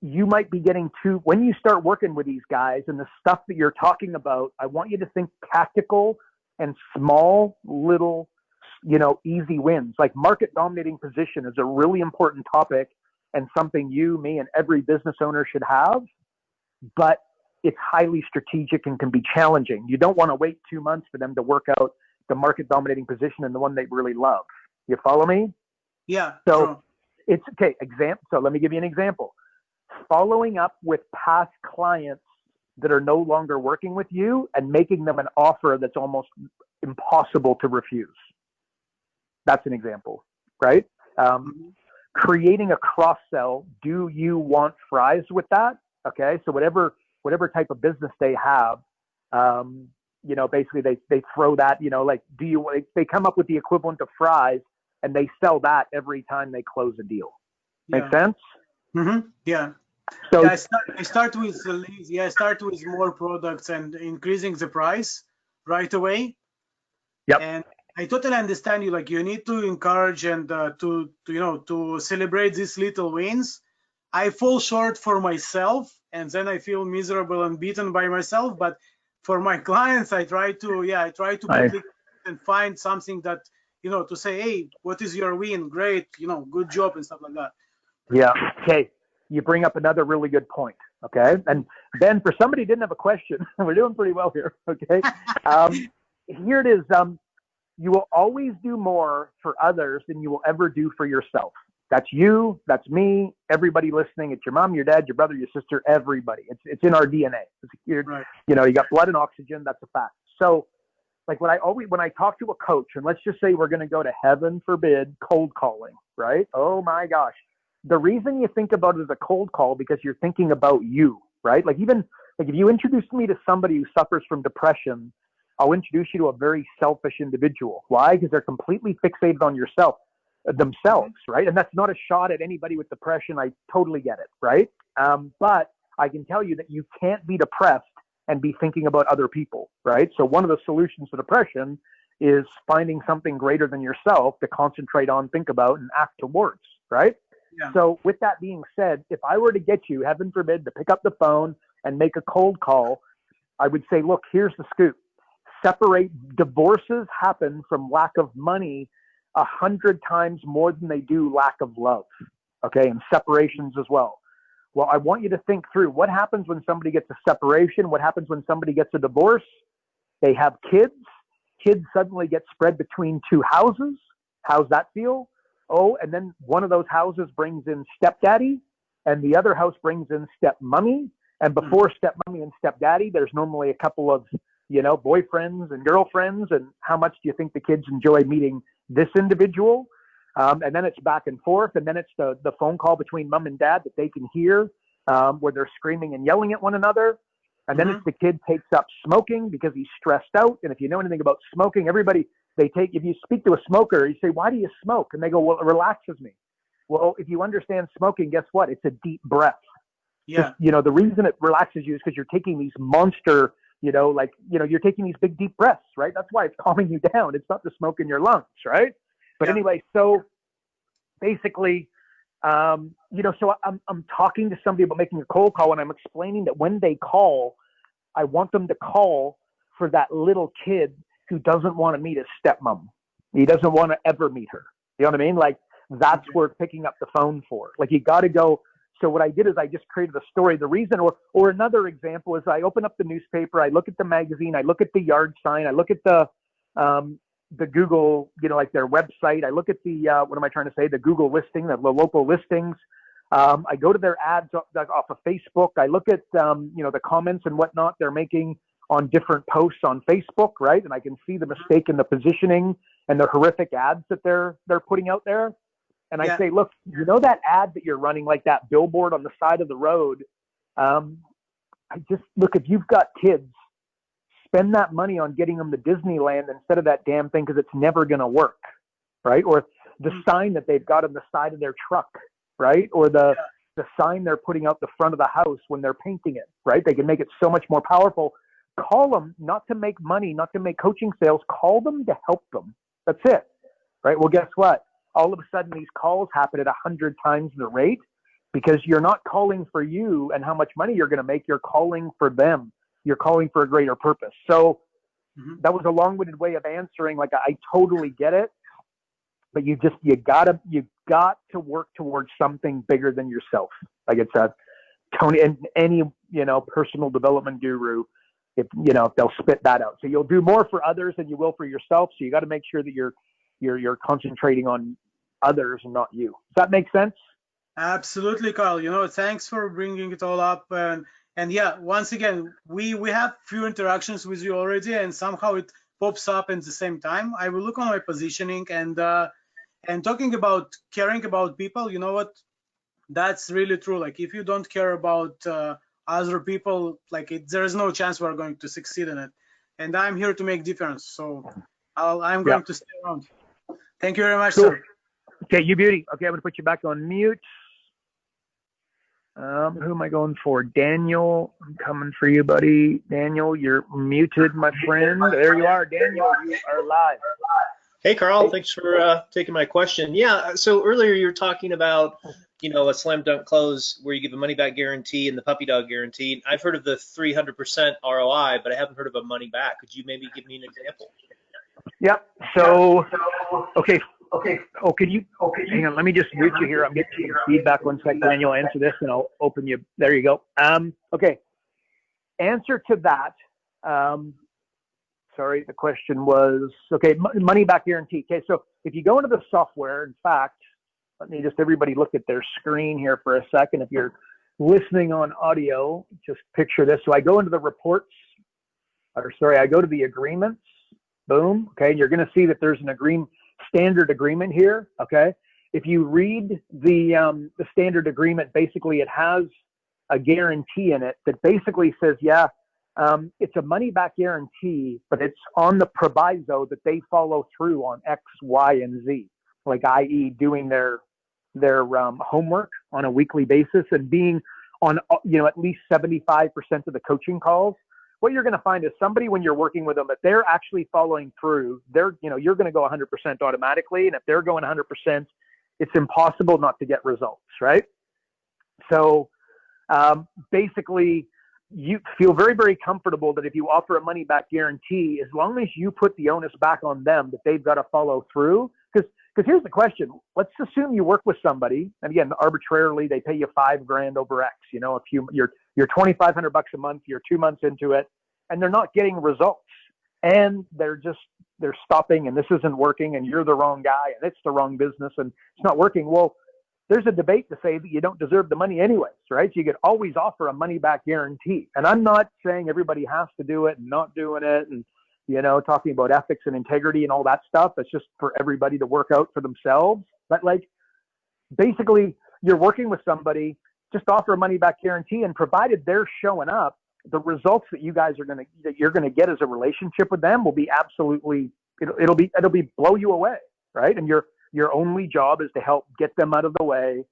You might be getting when you start working with these guys and the stuff that you're talking about, I want you to think tactical and small, little, easy wins. Like market dominating position is a really important topic and something you, me, and every business owner should have, but it's highly strategic and can be challenging. You don't want to wait 2 months for them to work out the market dominating position and the one they really love. You follow me?
Yeah.
So it's okay. So let me give you an example. following up with past clients that are no longer working with you and making them an offer that's almost impossible to refuse. That's an example, right? Creating a cross sell. Do you want fries with that? Okay, so whatever type of business they have, you know, basically they throw that, you know, like, they come up with the equivalent of fries and they sell that every time they close a deal. Make sense?
Yeah.
So
yeah, I start with I start with more products and increasing the price right away.
Yep.
And I totally understand you. Like, you need to encourage and to you know, to celebrate these little wins. I fall short for myself, and then I feel miserable and beaten by myself. But for my clients, I try to put it and find something that, you know, to say, hey, what is your win? Great, you know, good job and stuff like that.
Yeah. Okay. You bring up another really good point. Okay. And Ben, for somebody who didn't have a question, we're doing pretty well here. Okay. Here it is. You will always do more for others than you will ever do for yourself. That's you. That's me. Everybody listening. It's your mom, your dad, your brother, your sister, everybody. It's in our DNA.
Right.
You know, you got blood and oxygen. That's a fact. So, like, when I talk to a coach, and let's just say we're going to go to, heaven forbid, cold calling, right? Oh my gosh. The reason you think about it as a cold call, because you're thinking about you, right? Like, even like if you introduce me to somebody who suffers from depression, I'll introduce you to a very selfish individual. Why? Because they're completely fixated on themselves, right? And that's not a shot at anybody with depression. I totally get it, right? But I can tell you that you can't be depressed and be thinking about other people, right? So one of the solutions to depression is finding something greater than yourself to concentrate on, think about, and act towards, right?
Yeah.
So with that being said, if I were to get you, heaven forbid, to pick up the phone and make a cold call, I would say, look, here's the scoop. Divorces happen from lack of money 100 times more than they do lack of love. Okay. And separations as well. Well, I want you to think through what happens when somebody gets a separation. What happens when somebody gets a divorce? They have kids. Kids suddenly get spread between two houses. How's that feel? Oh, and then one of those houses brings in stepdaddy and the other house brings in stepmommy. And before stepmommy and stepdaddy, there's normally a couple of, you know, boyfriends and girlfriends. And how much do you think the kids enjoy meeting this individual? And then it's back and forth. And then it's the phone call between mom and dad that they can hear, where they're screaming and yelling at one another. And then it's the kid takes up smoking because he's stressed out. And if you know anything about smoking, if you speak to a smoker, you say, why do you smoke? And they go, well, it relaxes me. Well, if you understand smoking, guess what? It's a deep breath.
Yeah.
You know, the reason it relaxes you is because you're taking these monster, you're taking these big deep breaths, right? That's why it's calming you down. It's not the smoke in your lungs, right? But anyway, so basically, so I'm talking to somebody about making a cold call, and I'm explaining that when they call, I want them to call for that little kid who doesn't want to meet his stepmom. He doesn't want to ever meet her. You know what I mean? Like, that's worth picking up the phone for. Like, you got to go. So what I did is I just created a story. The reason, or another example is I open up the newspaper, I look at the magazine, I look at the yard sign, I look at the Google, like their website. I look at the Google listing, the local listings. I go to their ads off of Facebook. I look at, the comments and whatnot they're making on different posts on Facebook, right? And I can see the mistake in the positioning and the horrific ads that they're putting out there. And I say, look, that ad that you're running, like that billboard on the side of the road, if you've got kids, spend that money on getting them to Disneyland instead of that damn thing, because it's never going to work, right? Or the sign that they've got on the side of their truck, right? Or the sign they're putting out the front of the house when they're painting it, right? They can make it so much more powerful. Call them, not to make money, not to make coaching sales. Call them to help them. That's it, right? Well, guess what? All of a sudden, these calls happen at 100 times the rate, because you're not calling for you and how much money you're going to make. You're calling for them. You're calling for a greater purpose. So that was a long-winded way of answering. Like, I totally get it, but you got to work towards something bigger than yourself. Like it's Tony and any, personal development guru, if they'll spit that out. So you'll do more for others than you will for yourself. So you got to make sure that you're concentrating on others and not you. Does that make sense?
Absolutely, Karl. Thanks for bringing it all up. And yeah, once again, we have few interactions with you already, and somehow it pops up at the same time. I will look on my positioning and talking about caring about people. You know what? That's really true. Like if you don't care about other people, there is no chance we're going to succeed in it. And I'm here to make difference. So I'm going to stay around. Thank you very much,
Cool.
sir.
Okay, you beauty. Okay, I'm going to put you back on mute. Who am I going for? Daniel, I'm coming for you, buddy. Daniel, you're muted, my friend. There you are, Daniel. You are live.
Hey, Karl. Thanks for taking my question. Yeah, so earlier you were talking about, a slam dunk close where you give a money back guarantee and the puppy dog guarantee. I've heard of the 300% ROI, but I haven't heard of a money back. Could you maybe give me an example?
Yep. So, okay. Oh, can you? Hang on. Let me just mute you here. I'm getting some feedback. 1 second, Daniel. Answer this, and I'll open you. There you go. Okay. Answer to that. Sorry, the question was okay. Money back guarantee. Okay, so if you go into the software, in fact, let me just everybody look at their screen here for a second. If you're listening on audio, just picture this. So I go into the reports, I go to the agreements. Boom. Okay, and you're going to see that there's an standard agreement here. Okay, if you read the standard agreement, basically it has a guarantee in it that basically says, it's a money back guarantee, but it's on the proviso that they follow through on X, Y, and Z, like i.e. doing their homework on a weekly basis and being on at least 75% of the coaching calls. What you're going to find is somebody, when you're working with them, if they're actually following through, you're going to go 100% automatically. And if they're going 100%, it's impossible not to get results, right? So basically, you feel very, very comfortable that if you offer a money back guarantee, as long as you put the onus back on them, that they've got to follow through. Because here's the question. Let's assume you work with somebody, and again, arbitrarily, they pay you $5,000 over X. You're $2,500 a month, you're 2 months into it, and they're not getting results. And they're stopping, and this isn't working, and you're the wrong guy, and it's the wrong business, and it's not working. Well, there's a debate to say that you don't deserve the money anyways, right? So you could always offer a money back guarantee. And I'm not saying everybody has to do it and not doing it and, talking about ethics and integrity and all that stuff. It's just for everybody to work out for themselves. But basically you're working with somebody, just offer a money back guarantee, and provided they're showing up, the results that you're going to get as a relationship with them will be absolutely, it'll be blow you away. Right. And your only job is to help get them out of the way.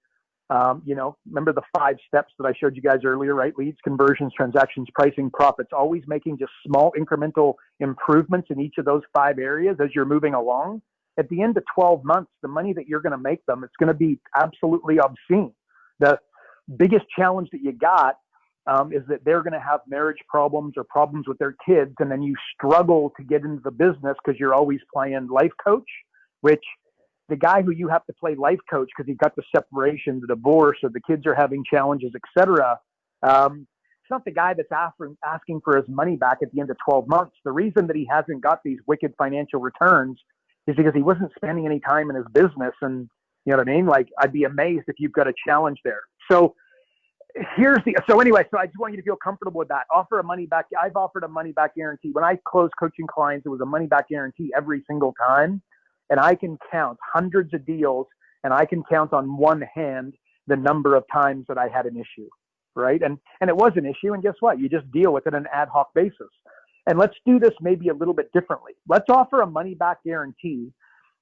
Remember the 5 steps that I showed you guys earlier, right? Leads, conversions, transactions, pricing, profits, always making just small incremental improvements in each of those 5 areas as you're moving along. At the end of 12 months, the money that you're going to make them, it's going to be absolutely obscene. The biggest challenge that you got is that they're going to have marriage problems or problems with their kids. And then you struggle to get into the business because you're always playing life coach, which the guy who you have to play life coach because he got the separation, the divorce, or the kids are having challenges, etc. It's not the guy that's asking for his money back at the end of 12 months. The reason that he hasn't got these wicked financial returns is because he wasn't spending any time in his business. And you know what I mean? I'd be amazed if you've got a challenge there. So anyway, I just want you to feel comfortable with that. Offer a money back. I've offered a money back guarantee. When I close coaching clients, it was a money back guarantee every single time. And I can count hundreds of deals, and I can count on one hand the number of times that I had an issue, right? And it was an issue, and guess what? You just deal with it on an ad hoc basis. And let's do this maybe a little bit differently. Let's offer a money-back guarantee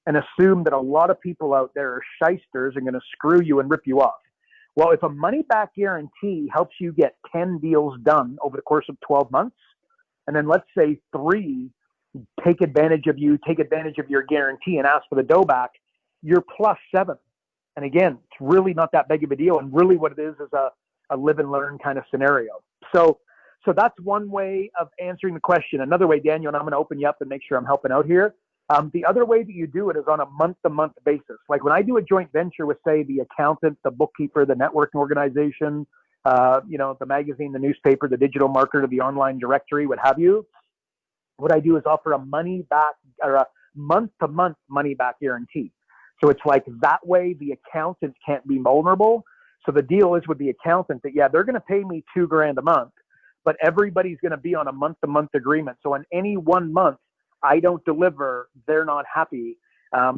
and assume that a lot of people out there are shysters and going to screw you and rip you off. Well, if a money-back guarantee helps you get 10 deals done over the course of 12 months, and then let's say 3 take advantage of your guarantee and ask for the dough back, you're plus 7. And again, it's really not that big of a deal. And really what it is a live and learn kind of scenario. So that's one way of answering the question. Another way, Daniel, and I'm going to open you up and make sure I'm helping out here. The other way that you do it is on a month-to-month basis. Like when I do a joint venture with, say, the accountant, the bookkeeper, the networking organization, the magazine, the newspaper, the digital marketer, the online directory, what have you, what I do is offer a money back or a month-to-month money back guarantee. So it's like that way the accountant can't be vulnerable, So the deal is with the accountant that, yeah, they're going to pay me $2,000 a month, but everybody's going to be on a month-to-month agreement. So in any 1 month I don't deliver, they're not happy.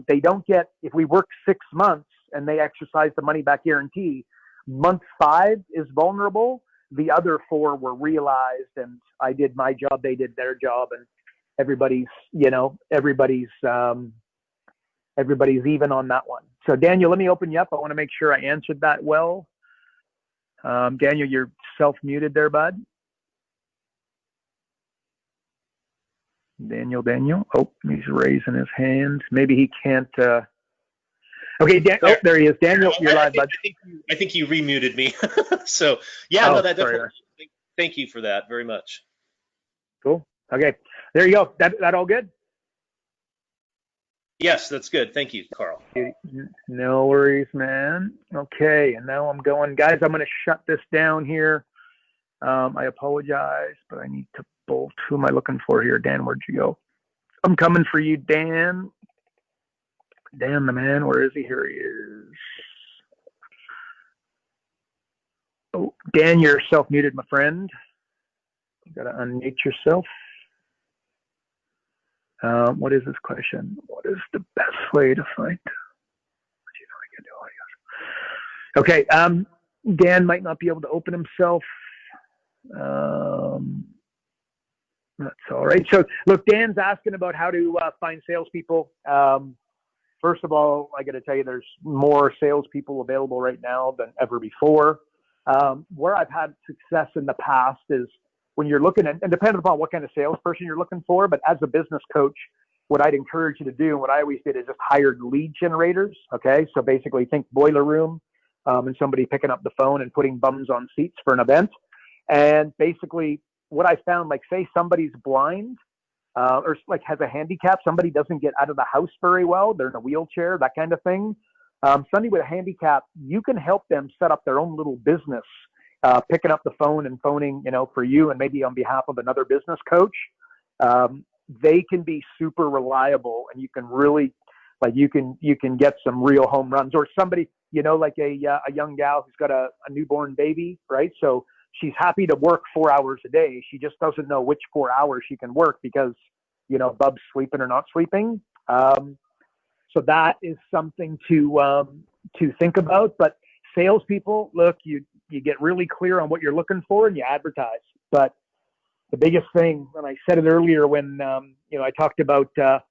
They don't get, if we work 6 months and they exercise the money back guarantee, month 5 is vulnerable. The other 4 were realized, and I did my job, they did their job, and everybody's even on that one. So Daniel, let me open you up. I want to make sure I answered that well. Daniel, you're self-muted there, bud. Daniel. Oh, he's raising his hand. Maybe he can't. Okay, there he is. Daniel, you're live, bud.
I think you remuted me. So yeah, no, that
sorry.
definitely. Thank you for that very much.
Cool. Okay, there you go. That all good?
Yes, that's good. Thank you, Carl.
No worries, man. Okay, and now I'm going, guys. I'm going to shut this down here. I apologize, but I need to bolt. Who am I looking for here? Dan, where'd you go? I'm coming for you, Dan. Dan, the man. Where is he? Here he is. Oh, Dan, you're self-muted, my friend. You got to unmute yourself. What is this question? What is the best way to find? Okay. Dan might not be able to open himself. That's all right. So look, Dan's asking about how to find salespeople. First of all, I got to tell you, there's more salespeople available right now than ever before. Where I've had success in the past is when you're looking at, and depending upon what kind of salesperson you're looking for, but as a business coach, what I'd encourage you to do, and what I always did, is just hired lead generators. Okay. So basically think boiler room, and somebody picking up the phone and putting bums on seats for an event. And basically what I found, like say somebody's blind, or like has a handicap, somebody doesn't get out of the house very well, they're in a wheelchair, that kind of thing. Somebody with a handicap, you can help them set up their own little business, picking up the phone and phoning, for you and maybe on behalf of another business coach. They can be super reliable, and you can really, like, you can get some real home runs. Or somebody, like a young gal who's got a newborn baby, right? So she's happy to work 4 hours a day. She just doesn't know which 4 hours she can work because, Bub's sleeping or not sleeping. So that is something to think about. But salespeople, look, you get really clear on what you're looking for and you advertise. But the biggest thing, and I said it earlier when, I talked about the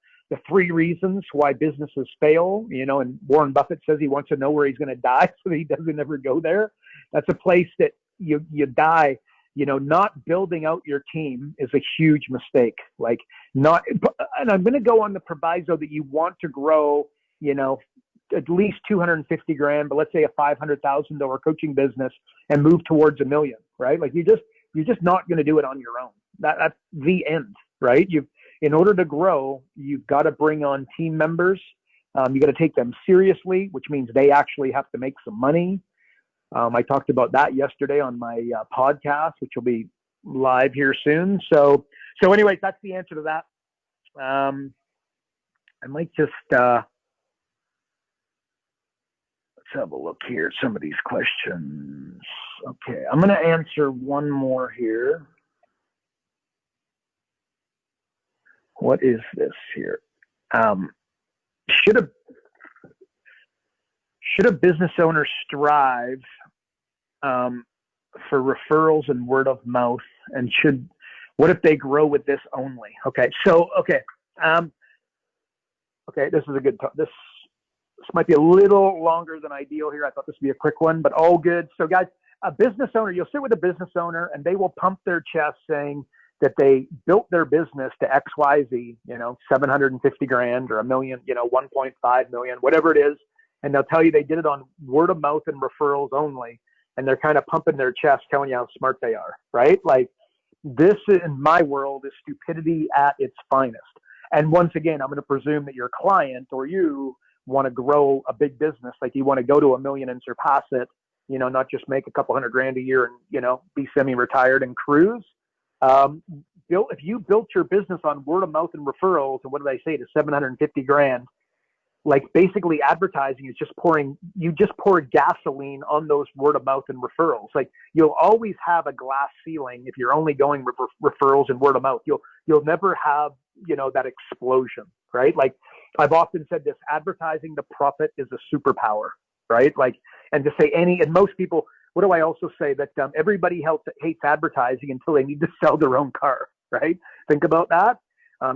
3 reasons why businesses fail, and Warren Buffett says he wants to know where he's going to die so that he doesn't ever go there. That's a place that you die. Not building out your team is a huge mistake. And I'm going to go on the proviso that you want to grow, at least $250,000, but let's say a $500,000 coaching business and move towards $1 million, right? Like you're just not going to do it on your own. That's the end, right? In order to grow, you've got to bring on team members. You got to take them seriously, which means they actually have to make some money. I talked about that yesterday on my podcast, which will be live here soon. So anyways, that's the answer to that. I might just, let's have a look here. Some of these questions. Okay. I'm going to answer one more here. What is this here? Should a business owner strive for referrals and word of mouth? And what if they grow with this only? Okay. So, okay. This is a good talk. This might be a little longer than ideal here. I thought this would be a quick one, but all good. So guys, a business owner, you'll sit with a business owner and they will pump their chest saying that they built their business to XYZ, $750,000 or $1 million, $1.5 million, whatever it is. And they'll tell you they did it on word of mouth and referrals only. And they're kind of pumping their chest, telling you how smart they are, right? Like this in my world is stupidity at its finest. And once again, I'm going to presume that your client or you want to grow a big business. Like you want to go to $1 million and surpass it, not just make a couple $100,000 a year and, be semi-retired and cruise. If you built your business on word of mouth and referrals, and what did I say, to $750,000, like basically advertising is you just pour gasoline on those word of mouth and referrals. Like you'll always have a glass ceiling if you're only going referrals and word of mouth. You'll never have, that explosion, right? Like I've often said this, advertising the profit is a superpower, right? Like, and to say and most people, what do I also say? That everybody hates advertising until they need to sell their own car, right? Think about that.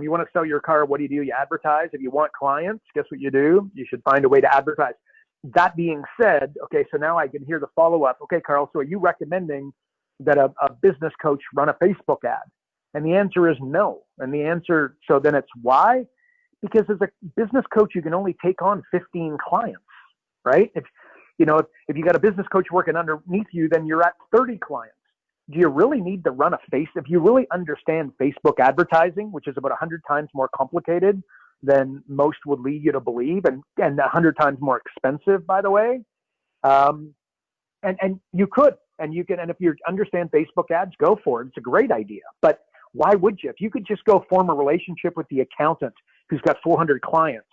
You want to sell your car, what do? You advertise. If you want clients, guess what you do? You should find a way to advertise. That being said, okay, so now I can hear the follow-up. Okay, Karl, so are you recommending that a business coach run a Facebook ad? And the answer is no. And the answer, so then it's why? Because as a business coach, you can only take on 15 clients, right? If you got a business coach working underneath you, then you're at 30 clients. Do you really need to run if you really understand Facebook advertising, which is about 100 times more complicated than most would lead you to believe, and 100 times more expensive, by the way. And you can, and if you understand Facebook ads, go for it. It's a great idea. But why would you? If you could just go form a relationship with the accountant who's got 400 clients,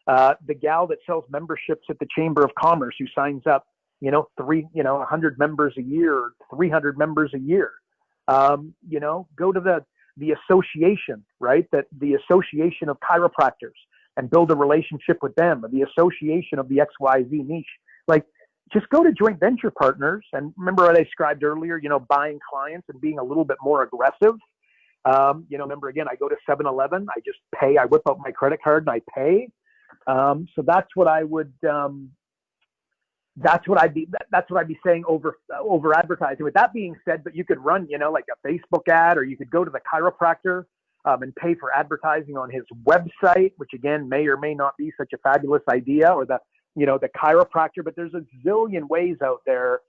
the gal that sells memberships at the Chamber of Commerce who signs up 100 members a year, or 300 members a year. Go to the association, right? That the association of chiropractors and build a relationship with them, or the association of the XYZ niche. Like, just go to joint venture partners. And remember what I described earlier, buying clients and being a little bit more aggressive. Remember again, I go to 7-Eleven, I just pay, I whip out my credit card and I pay. So that's what I would, that's what I'd be saying over advertising. With that being said, but you could run, like a Facebook ad, or you could go to the chiropractor and pay for advertising on his website, which again may or may not be such a fabulous idea, or the chiropractor. But there's a zillion ways out there.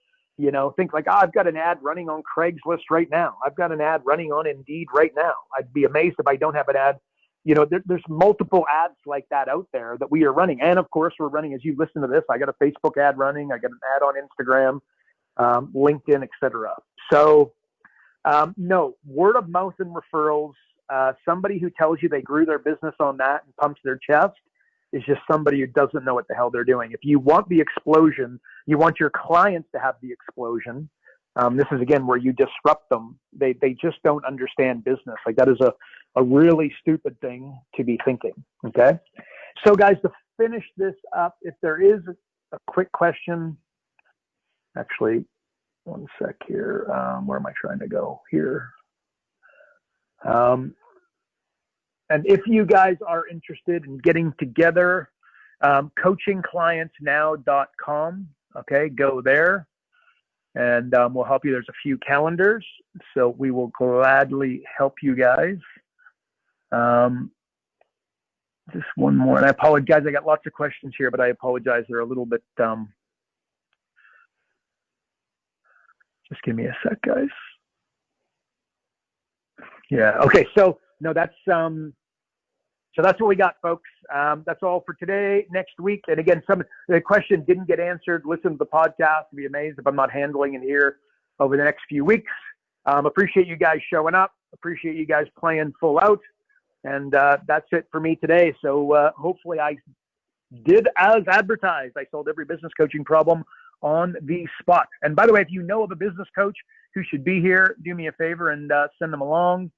Think like, I've got an ad running on Craigslist right now. I've got an ad running on Indeed right now. I'd be amazed if I don't have an ad. There's multiple ads like that out there that we are running. And of course, we're running, as you listen to this, I got a Facebook ad running. I got an ad on Instagram, LinkedIn, etc. So, no, word of mouth and referrals, somebody who tells you they grew their business on that and pumps their chest is just somebody who doesn't know what the hell they're doing. If you want the explosion, you want your clients to have the explosion. This is, again, where you disrupt them. They just don't understand business. Like, that is a really stupid thing to be thinking. Okay. So guys, to finish this up, if there is a quick question, actually, one sec here. Where am I trying to go here? And if you guys are interested in getting together, coachingclientsnow.com. Okay. Go there. And we'll help you. There's a few calendars, so we will gladly help you guys. Just one more, and I apologize. I got lots of questions here, but I apologize. They're a little bit. Just give me a sec, guys. Yeah. Okay. So no, that's So that's what we got, folks. That's all for today. Next week, and again, the question didn't get answered. Listen to the podcast. Be amazed if I'm not handling it here over the next few weeks. Appreciate you guys showing up. Appreciate you guys playing full out. And that's it for me today. So hopefully I did as advertised. I solved every business coaching problem on the spot. And by the way, if you know of a business coach who should be here, do me a favor and send them along.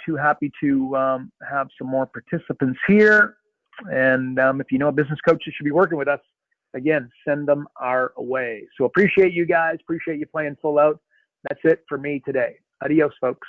Too happy to have some more participants here. And if you know a business coach that should be working with us, again, send them our way. So appreciate you guys. Appreciate you playing full out. That's it for me today. Adios, folks.